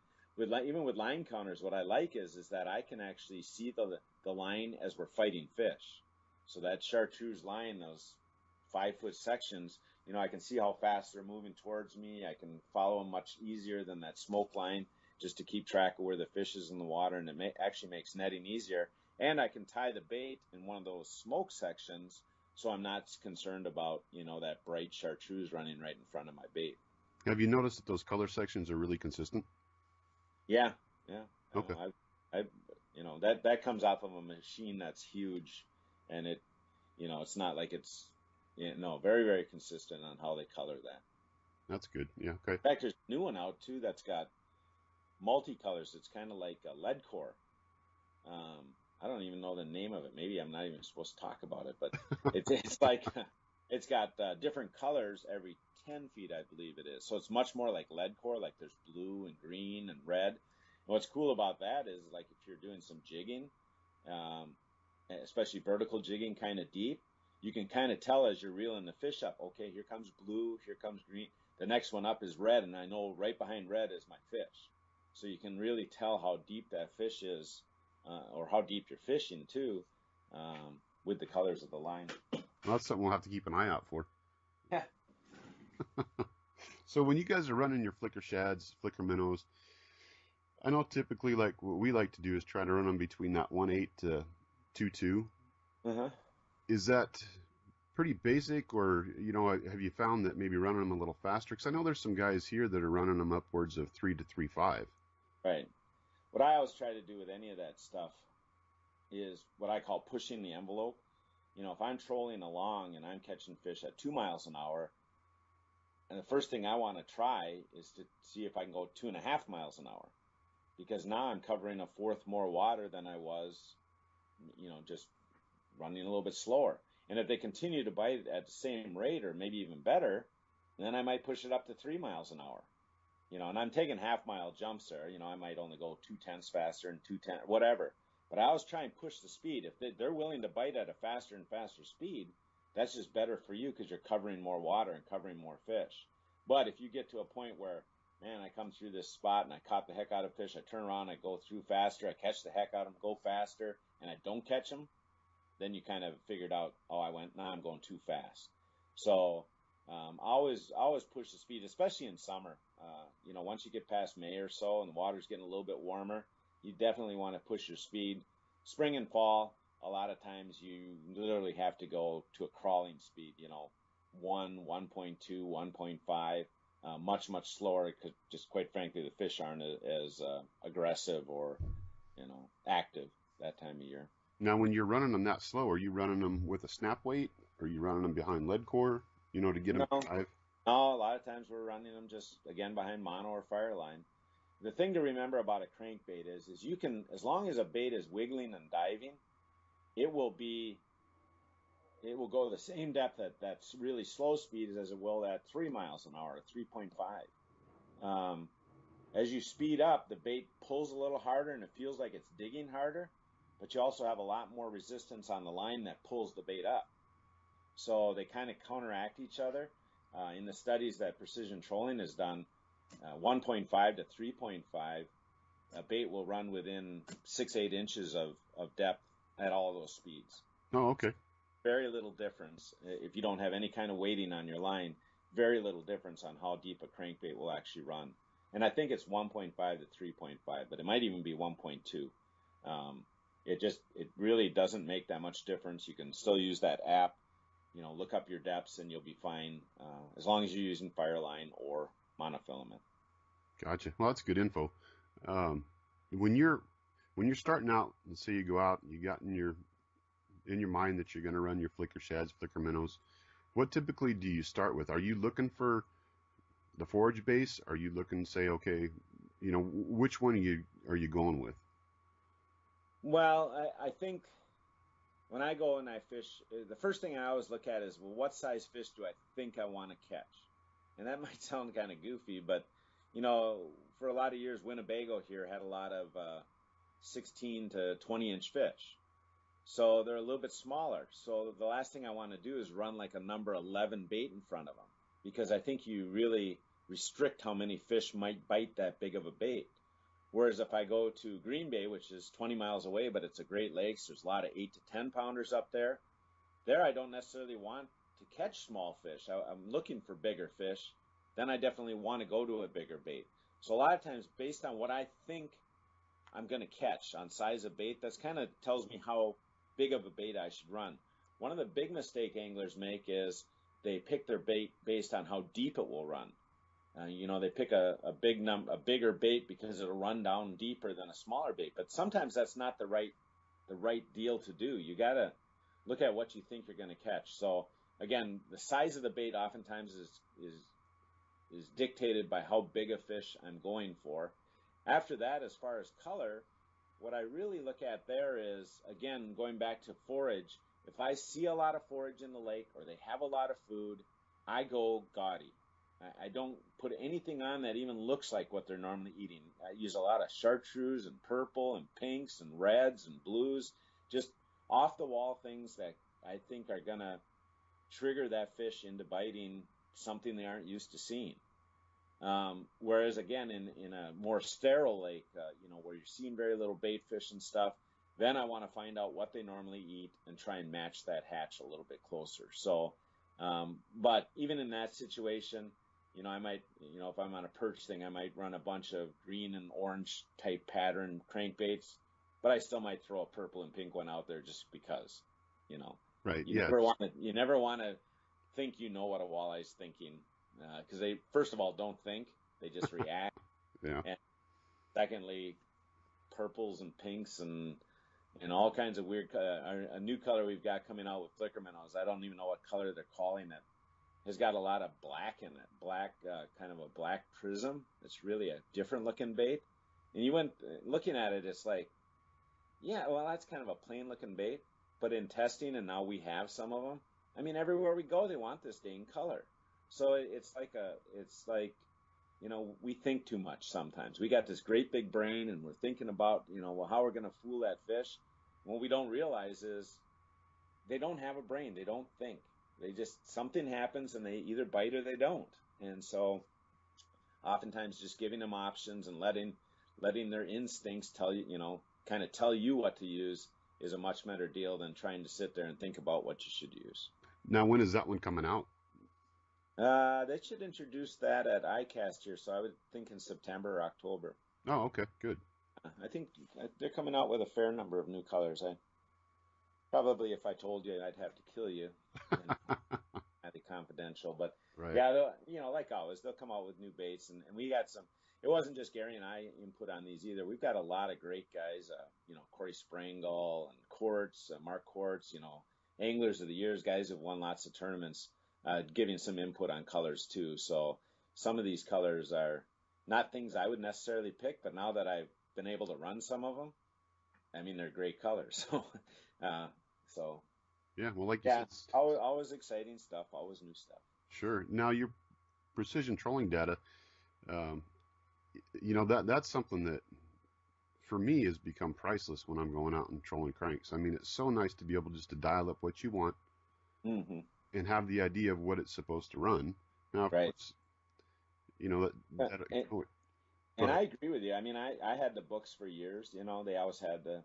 even with line counters, what I like is that I can actually see the line as we're fighting fish. So that chartreuse line, those 5-foot sections, I can see how fast they're moving towards me. I can follow them much easier than that smoke line. just to keep track of where the fish is in the water, and it actually makes netting easier. And I can tie the bait in one of those smoke sections, so I'm not concerned about, that bright chartreuse running right in front of my bait. Have you noticed that those color sections are really consistent? Yeah. Okay. That comes off of a machine that's huge, and it's not like it's, very, very consistent on how they color that. That's good. Yeah, okay. In fact, there's a new one out too that's got multicolors. It's kind of like a lead core. I don't even know the name of it. Maybe I'm not even supposed to talk about it, but it's like it's got different colors every 10 feet, I believe it is. So it's much more like lead core. Like there's blue and green and red. And what's cool about that is, like, if you're doing some jigging, especially vertical jigging, kind of deep, you can kind of tell as you're reeling the fish up. Okay, here comes blue. Here comes green. The next one up is red, and I know right behind red is my fish. So you can really tell how deep that fish is, or how deep you're fishing too, with the colors of the line. Well, that's something we'll have to keep an eye out for. Yeah. So when you guys are running your flicker shads, flicker minnows, I know typically, like, what we like to do is try to run them between that 1.8 to 2.2. Uh-huh. Is that pretty basic, or, have you found that maybe running them a little faster? Because I know there's some guys here that are running them upwards of 3 to 3.5. Right. What I always try to do with any of that stuff is what I call pushing the envelope. If I'm trolling along and I'm catching fish at 2 miles an hour, and the first thing I want to try is to see if I can go 2.5 miles an hour, because now I'm covering a fourth more water than I was, just running a little bit slower. And if they continue to bite at the same rate or maybe even better, then I might push it up to 3 miles an hour. And I'm taking half-mile jumps there. I might only go 2/10 faster and 2/10, whatever. But I always try and push the speed. If they're willing to bite at a faster and faster speed, that's just better for you because you're covering more water and covering more fish. But if you get to a point where, man, I come through this spot and I caught the heck out of fish, I turn around, I go through faster, I catch the heck out of them, go faster, and I don't catch them, then you kind of figured out, now I'm going too fast. So always push the speed, especially in summer. Once you get past May or so and the water's getting a little bit warmer, you definitely want to push your speed. Spring and fall, a lot of times you literally have to go to a crawling speed, 1.2, 1.5, much, much slower, because just quite frankly, the fish aren't as aggressive or, active that time of year. Now, when you're running them that slow, are you running them with a snap weight? Or are you running them behind lead core, to get them alive? No, a lot of times we're running them just, again, behind mono or fireline. The thing to remember about a crankbait is you can, as long as a bait is wiggling and diving, it will go the same depth at that's really slow speed as it will at 3 miles an hour, 3.5. As you speed up, the bait pulls a little harder and it feels like it's digging harder, but you also have a lot more resistance on the line that pulls the bait up. So they kind of counteract each other. In the studies that Precision Trolling has done, 1.5 to 3.5, a bait will run within 6-8 inches of depth at all those speeds. Oh, okay. Very little difference. If you don't have any kind of weighting on your line, very little difference on how deep a crankbait will actually run. And I think it's 1.5 to 3.5, but it might even be 1.2. It really doesn't make that much difference. You can still use that app, look up your depths and you'll be fine, as long as you're using fireline or monofilament. Gotcha. Well, that's good info. When you're starting out, let's say you go out, you got in your mind that you're going to run your flicker shads, flicker minnows, what typically do you start with? Are you looking for the forage base? Are you looking to say, okay, which one are you going with? Well, I think when I go and I fish, the first thing I always look at is, well, what size fish do I think I want to catch? And that might sound kind of goofy, but, for a lot of years, Winnebago here had a lot of 16 to 20-inch fish. So they're a little bit smaller. So the last thing I want to do is run like a number 11 bait in front of them, because I think you really restrict how many fish might bite that big of a bait. Whereas if I go to Green Bay, which is 20 miles away, but it's a Great Lakes, there's a lot of 8 to 10 pounders up there. There I don't necessarily want to catch small fish. I'm looking for bigger fish. Then I definitely want to go to a bigger bait. So a lot of times, based on what I think I'm going to catch on size of bait, that's kind of tells me how big of a bait I should run. One of the big mistake anglers make is they pick their bait based on how deep it will run. They pick a bigger bait because it'll run down deeper than a smaller bait. But sometimes that's not the right deal to do. You got to look at what you think you're going to catch. So again, the size of the bait oftentimes is dictated by how big a fish I'm going for. After that, as far as color, what I really look at there is, again, going back to forage. If I see a lot of forage in the lake or they have a lot of food, I go gaudy. I don't put anything on that even looks like what they're normally eating. I use a lot of chartreuse and purple and pinks and reds and blues, just off the wall things that I think are going to trigger that fish into biting something they aren't used to seeing. Whereas again, in a more sterile lake, where you're seeing very little bait fish and stuff, then I want to find out what they normally eat and try and match that hatch a little bit closer. So, but even in that situation, I might, if I'm on a perch thing, I might run a bunch of green and orange type pattern crankbaits, but I still might throw a purple and pink one out there just because, Right. You never want to think you know what a walleye's thinking, because they, first of all, don't think, they just react. Yeah. And secondly, purples and pinks and all kinds of weird, a new color we've got coming out with flicker minnows. I don't even know what color they're calling it. It's got a lot of black in it, kind of a black prism. It's really a different looking bait. And you went looking at it, it's like, yeah, well, that's kind of a plain looking bait. But in testing, and now we have some of them, I mean, everywhere we go, they want this dang color. So it's like, we think too much sometimes. We got this great big brain and we're thinking about, how we're going to fool that fish. What we don't realize is they don't have a brain. They don't think. They just, something happens and they either bite or they don't. And so oftentimes just giving them options and letting their instincts tell you, kind of tell you what to use is a much better deal than trying to sit there and think about what you should use. Now, when is that one coming out? They should introduce that at ICAST here, so I would think in September or October. Oh, okay, good. I think they're coming out with a fair number of new colors. Probably, if I told you, I'd have to kill you. Highly confidential, but right. Yeah, like always, they'll come out with new baits, and we got some. It wasn't just Gary and I input on these either. We've got a lot of great guys. Corey Sprangel and Quartz, Mark Quartz. Anglers of the years, guys who've won lots of tournaments, giving some input on colors too. So some of these colors are not things I would necessarily pick, but now that I've been able to run some of them, I mean, they're great colors. So yeah, well, like you said, always exciting stuff, always new stuff. Sure. Now your precision trolling data, that's something that for me has become priceless when I'm going out and trolling cranks. I mean, it's so nice to be able just to dial up what you want and have the idea of what it's supposed to run. Now, of course, and I agree with you. I mean, I had the books for years. They always had the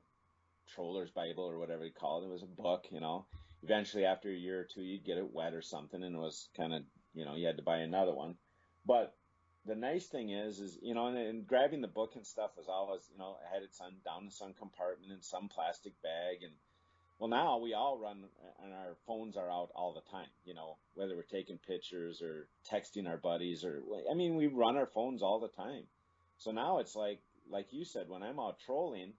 Troller's Bible or whatever you call it. It was a book. Eventually after a year or two, you'd get it wet or something, and it was kind of, you had to buy another one. But the nice thing is and grabbing the book and stuff was always, I had it down in some compartment in some plastic bag. And well, now we all run and our phones are out all the time, whether we're taking pictures or texting our buddies we run our phones all the time. So now it's like you said, when I'm out trolling,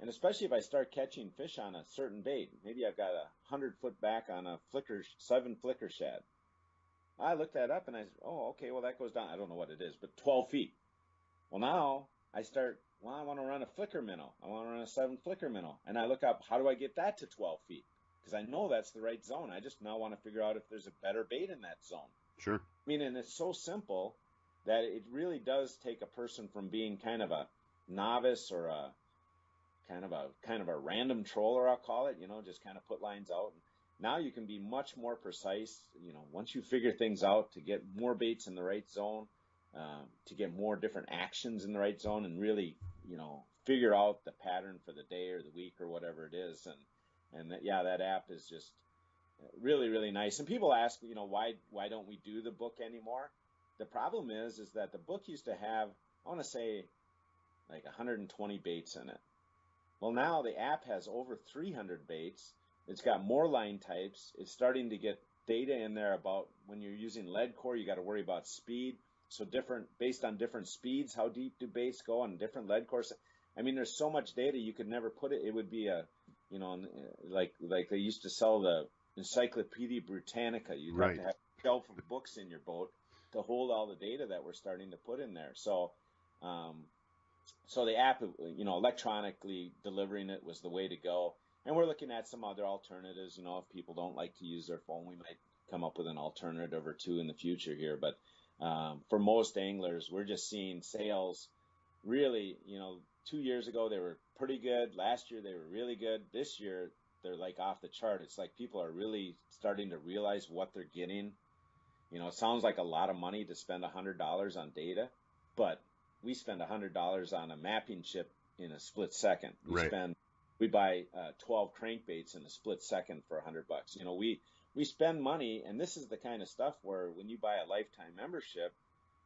and especially if I start catching fish on a certain bait, maybe I've got 100-foot back on a 7 flicker shad. I looked that up and I said, oh, okay, well, that goes down. I don't know what it is, but 12 feet. Well, now I want to run a flicker minnow. I want to run a 7 flicker minnow. And I look up, how do I get that to 12 feet? Because I know that's the right zone. I just now want to figure out if there's a better bait in that zone. Sure. I mean, and it's so simple that it really does take a person from being kind of a novice or a kind of a random troller, I'll call it, just kind of put lines out. Now you can be much more precise, once you figure things out, to get more baits in the right zone, to get more different actions in the right zone, and really, figure out the pattern for the day or the week or whatever it is. And that app is just really, really nice. And people ask, why don't we do the book anymore? The problem is that the book used to have I want to say like 120 baits in it. Well, now the app has over 300 baits. It's got more line types. It's starting to get data in there about when you're using lead core, you got to worry about speed. So based on different speeds, how deep do baits go on different lead cores? I mean, there's so much data you could never put it. It would be like they used to sell the Encyclopedia Britannica. You'd have to have a shelf of books in your boat to hold all the data that we're starting to put in there. So, so the app, electronically delivering it was the way to go. And we're looking at some other alternatives. If people don't like to use their phone, we might come up with an alternative or two in the future here. But for most anglers, we're just seeing sales really, 2 years ago, they were pretty good. Last year, they were really good. This year, they're like off the chart. It's like people are really starting to realize what they're getting. It sounds like a lot of money to spend $100 on data, but we spend $100 on a mapping chip in a split second. We buy 12 crankbaits in a split second for $100. We spend money, and this is the kind of stuff where when you buy a lifetime membership,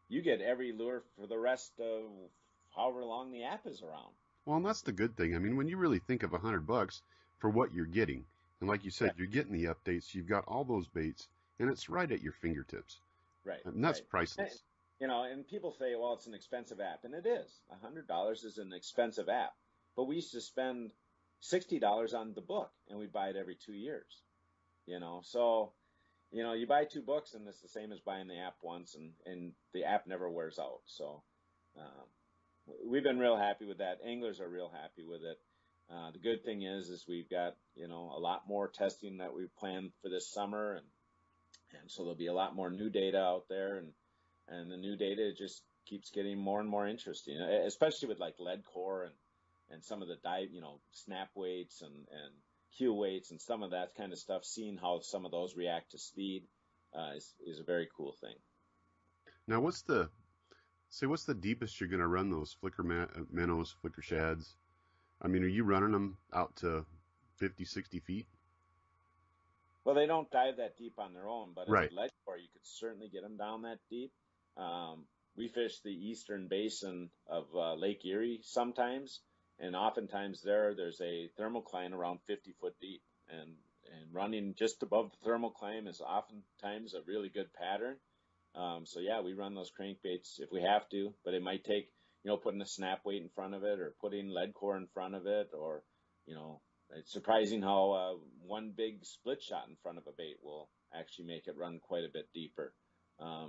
you get every lure for the rest of however long the app is around. Well, and that's the good thing. I mean, when you really think of $100 for what you're getting, and like you said, you're getting the updates, you've got all those baits, and it's right at your fingertips. Right. And that's priceless. And people say, well, it's an expensive app, and it is. $100 is an expensive app. But we used to spend $60 on the book, and we'd buy it every 2 years. So, you buy 2 books, and it's the same as buying the app once, and the app never wears out. So, we've been real happy with that. Anglers are real happy with it. The good thing is we've got, a lot more testing that we've planned for this summer, and so there'll be a lot more new data out there, and the new data just keeps getting more and more interesting, especially with like lead core and some of the snap weights and cue weights and some of that kind of stuff. Seeing how some of those react to speed is a very cool thing. Now, what's the deepest you're going to run those flicker minnows, flicker shads? I mean, are you running them out to 50, 60 feet? Well, they don't dive that deep on their own, but right. As a lead core, you could certainly get them down that deep. We fish the eastern basin of Lake Erie sometimes, and oftentimes there's a thermocline around 50 foot deep, and running just above the thermocline is oftentimes a really good pattern. So yeah, we run those crankbaits if we have to, but it might take, putting a snap weight in front of it or putting lead core in front of it, or, it's surprising how one big split shot in front of a bait will actually make it run quite a bit deeper.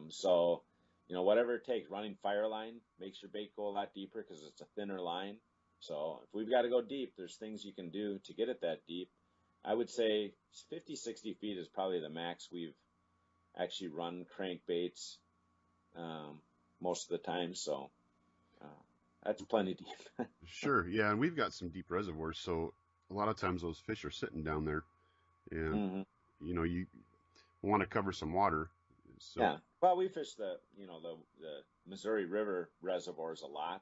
So, whatever it takes, running Fireline makes your bait go a lot deeper because it's a thinner line. So if we've got to go deep, there's things you can do to get it that deep. I would say 50, 60 feet is probably the max we've actually run crankbaits most of the time. So that's plenty deep. Sure. Yeah. And we've got some deep reservoirs. So a lot of times those fish are sitting down there and, you want to cover some water. So. Yeah. Well, we fish the Missouri River reservoirs a lot.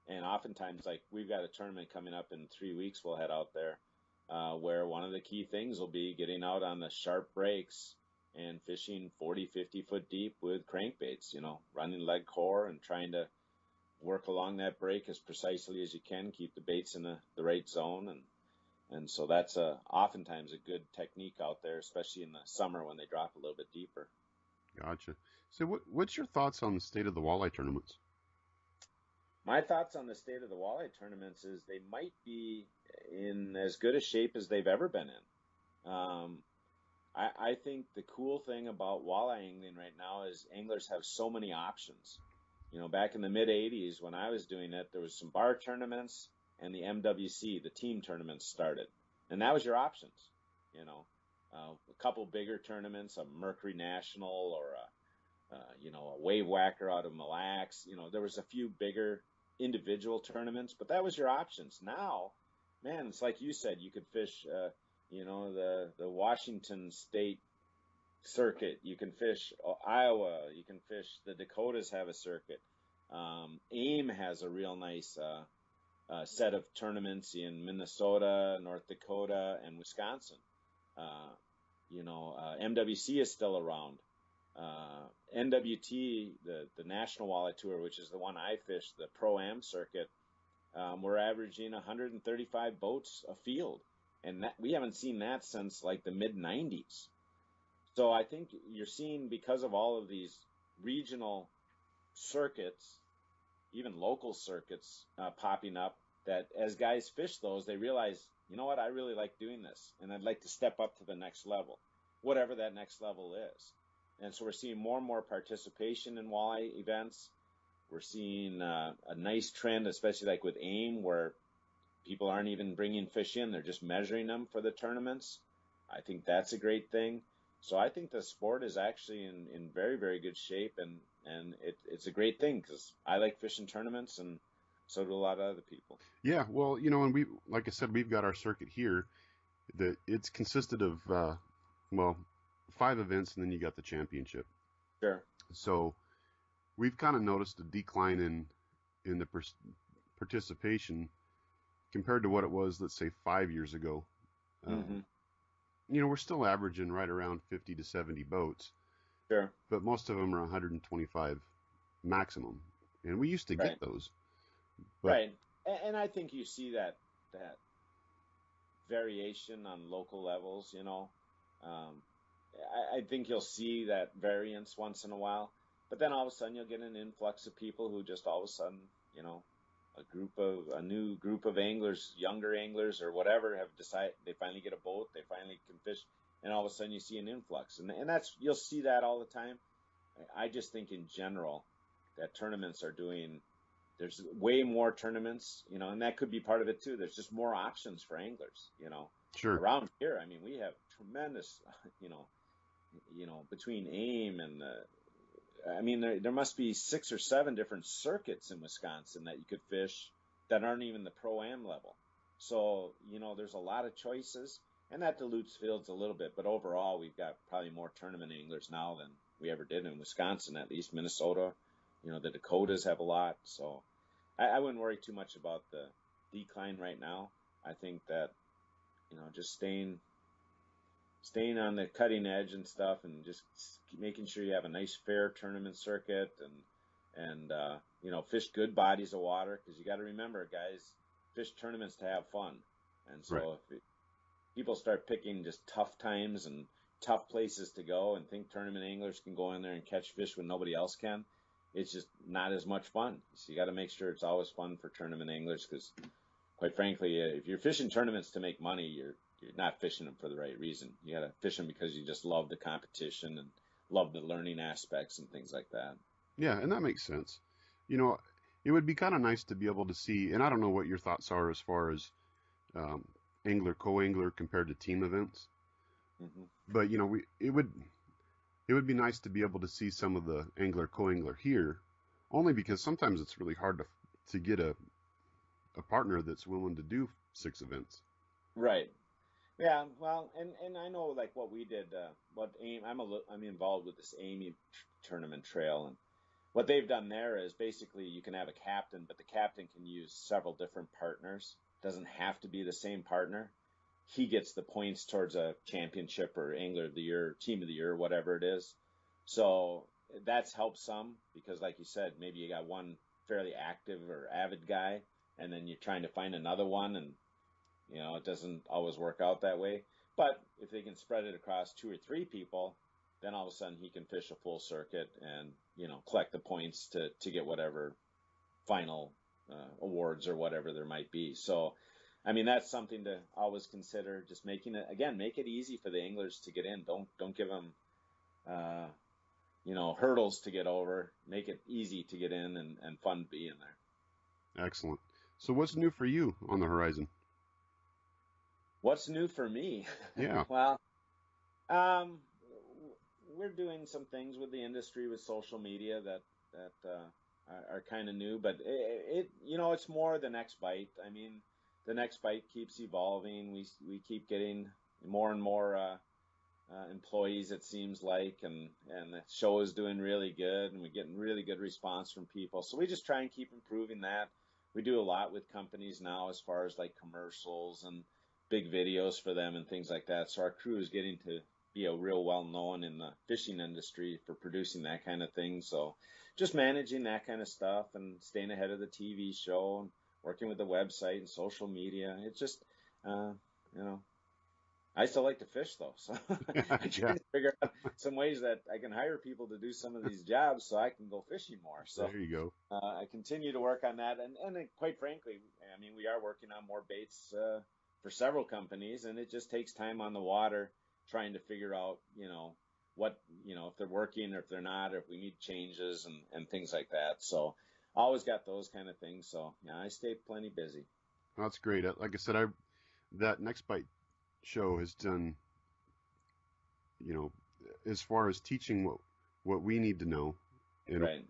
And oftentimes, like, we've got a tournament coming up in 3 weeks, we'll head out there, where one of the key things will be getting out on the sharp breaks and fishing 40, 50 foot deep with crankbaits, running lead core and trying to work along that break as precisely as you can, keep the baits in the right zone. And so that's oftentimes a good technique out there, especially in the summer when they drop a little bit deeper. Gotcha. So what's your thoughts on the state of the walleye tournaments? My thoughts on the state of the walleye tournaments is they might be in as good a shape as they've ever been in. I think the cool thing about walleye angling right now is anglers have so many options. Back in the mid 80s when I was doing it, there was some bar tournaments and the MWC, the team tournaments started. And that was your options. A couple bigger tournaments, a Mercury National or a Wave Whacker out of Mille Lacs. There was a few bigger individual tournaments, but that was your options. Now, man, it's like you said, you could fish, the Washington State circuit. You can fish Iowa. You can fish the Dakotas have a circuit. AIM has a real nice set of tournaments in Minnesota, North Dakota, and Wisconsin. MWC is still around. NWT, the National Walleye Tour, which is the one I fish, the Pro-Am circuit, we're averaging 135 boats a field. And that, we haven't seen that since like the mid-90s. So I think you're seeing, because of all of these regional circuits, even local circuits popping up, that as guys fish those, they realize, you know what, I really like doing this, and I'd like to step up to the next level, whatever that next level is. And so we're seeing more and more participation in walleye events. We're seeing a nice trend, especially like with AIM, where people aren't even bringing fish in, they're just measuring them for the tournaments. I think that's a great thing. So I think the sport is actually in very, very good shape, and it's a great thing, because I like fishing tournaments, and so do a lot of other people. Yeah, well, you know, and we, like I said, we've got our circuit here that it's consisted of, well, 5 events, and then you got the championship. Sure. So we've kind of noticed a decline in the participation compared to what it was, let's say, 5 years ago. You know, we're still averaging right around 50 to 70 boats. Sure. But most of them are 125 maximum, and we used to get those. But, right, and I think you see that variation on local levels. You know, I think you'll see that variance once in a while, but then all of a sudden you'll get an influx of people who just all of a sudden, you know, a new group of anglers, younger anglers or whatever, have decided they finally get a boat, they finally can fish, and all of a sudden you see an influx, and that's, you'll see that all the time. I just think in general that tournaments are doing, there's way more tournaments, you know, and that could be part of it too. There's just more options for anglers, you know. Sure. Around here, I mean, we have tremendous, you know, between AIM and I mean, there must be 6 or 7 different circuits in Wisconsin that you could fish that aren't even the Pro-Am level. So, you know, there's a lot of choices, and that dilutes fields a little bit. But overall, we've got probably more tournament anglers now than we ever did in Wisconsin, at least. Minnesota, you know, the Dakotas have a lot. So I wouldn't worry too much about the decline right now. I think that, you know, just staying on the cutting edge and stuff, and just making sure you have a nice fair tournament circuit, and you know, fish good bodies of water, because you got to remember, guys, fish tournaments to have fun. And so if people start picking just tough times and tough places to go and think tournament anglers can go in there and catch fish when nobody else can, it's just not as much fun. So you got to make sure it's always fun for tournament anglers, because quite frankly, if you're fishing tournaments to make money, you're not fishing them for the right reason. You got to fish them because you just love the competition and love the learning aspects and things like that. Yeah, and that makes sense. You know, it would be kind of nice to be able to see, and I don't know what your thoughts are as far as angler, co-angler compared to team events. But, you know, it would be nice to be able to see some of the angler, co-angler here, only because sometimes it's really hard to get a partner that's willing to do 6 events. Right. Yeah, well, and I know, like, what we did, what AIM, I'm involved with this AIM tournament trail, and what they've done there is basically you can have a captain, but the captain can use several different partners. Doesn't have to be the same partner. He gets the points towards a championship or angler of the year, team of the year, whatever it is. So that's helped some, because like you said, maybe you got one fairly active or avid guy, and then you're trying to find another one, and you know, it doesn't always work out that way. But if they can spread it across 2 or 3 people, then all of a sudden he can fish a full circuit and, you know, collect the points to get whatever final awards or whatever there might be. So, I mean, that's something to always consider. Just make it easy for the anglers to get in. Don't give them, you know, hurdles to get over. Make it easy to get in and fun to be in there. Excellent. So what's new for you on the horizon? What's new for me? Yeah. Well, we're doing some things with the industry with social media that are kind of new, but it you know, it's more the next bite. I mean, the next bite keeps evolving. We keep getting more and more employees, it seems like, and the show is doing really good, and we're getting really good response from people. So we just try and keep improving that. We do a lot with companies now as far as like commercials and big videos for them and things like that. So our crew is getting to be a real well known in the fishing industry for producing that kind of thing. So just managing that kind of stuff and staying ahead of the TV show and working with the website and social media. It's just, you know, I still like to fish though, so I'm Yeah, trying to figure out some ways that I can hire people to do some of these jobs so I can go fishing more. So there you go. I continue to work on that, and quite frankly, I mean, we are working on more baits for several companies, and it just takes time on the water trying to figure out, what, if they're working or if they're not, or if we need changes and things like that. So always got those kind of things. So yeah, I stay plenty busy. That's great. Like I said, that Next Bite show has done, you know, as far as teaching what we need to know, and Right.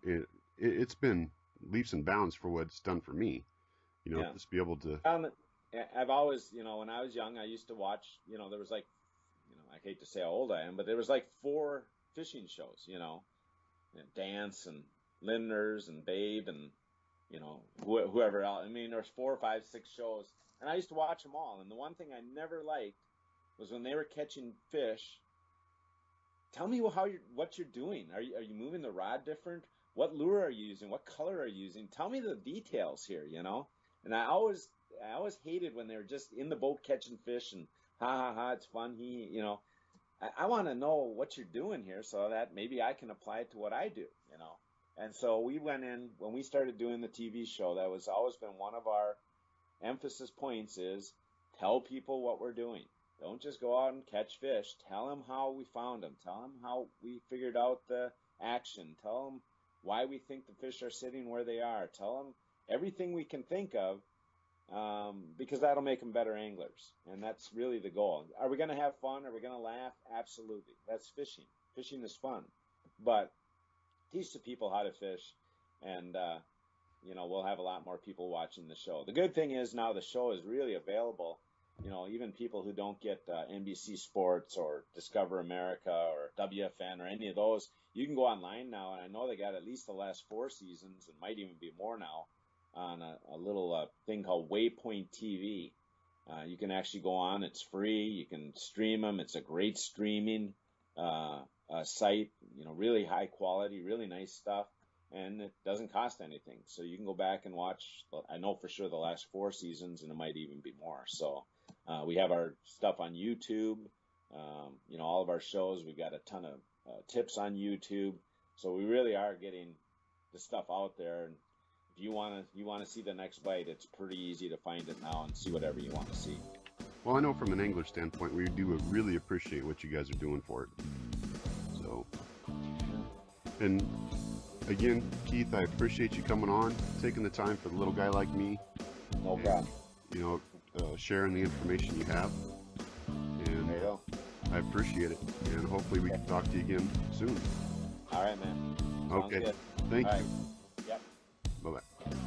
it's been leaps and bounds for what it's done for me. Yeah. Just be able to. I've always, when I was young, I used to watch, there was like, I hate to say how old I am, but there was like 4 fishing shows, Dance and Lindner's and Babe and, whoever else. I mean, there's 4, 5, 6 shows, and I used to watch them all. And the one thing I never liked was when they were catching fish. Tell me what you're doing. Are you moving the rod different? What lure are you using? What color are you using? Tell me the details here, And I always hated when they were just in the boat catching fish and ha ha ha, it's fun. I want to know what you're doing here so that maybe I can apply it to what I do, And so we went in when we started doing the TV show. That was always been one of our emphasis points is tell people what we're doing. Don't just go out and catch fish. Tell them how we found them. Tell them how we figured out the action. Tell them why we think the fish are sitting where they are. Tell them everything we can think of, because that'll make them better anglers. And that's really the goal. Are we going to have fun? Are we going to laugh? Absolutely. That's fishing. Fishing is fun. But teach the people how to fish, and we'll have a lot more people watching the show. The good thing is now the show is really available. Even people who don't get NBC Sports or Discover America or WFN or any of those, you can go online now, and I know they got at least the last 4 seasons, and might even be more now, on a little thing called Waypoint TV. You can actually go on. It's free. You can stream them. It's a great streaming site, really high quality, really nice stuff, and it doesn't cost anything. So you can go back and watch, I know for sure, the last 4 seasons, and it might even be more. So we have our stuff on YouTube, all of our shows. We've got a ton of tips on YouTube. So we really are getting the stuff out there. And if you want to see the next bite, it's pretty easy to find it now and see whatever you want to see. Well, I know from an angler standpoint, we do really appreciate what you guys are doing for it. So, and again, Keith, I appreciate you coming on, taking the time for the little guy like me. No problem. Sharing the information you have. And There you go. I appreciate it. And hopefully we can talk to you again soon. All right, man. Sounds Okay. good. Thank All you. right. Yep. Bye-bye.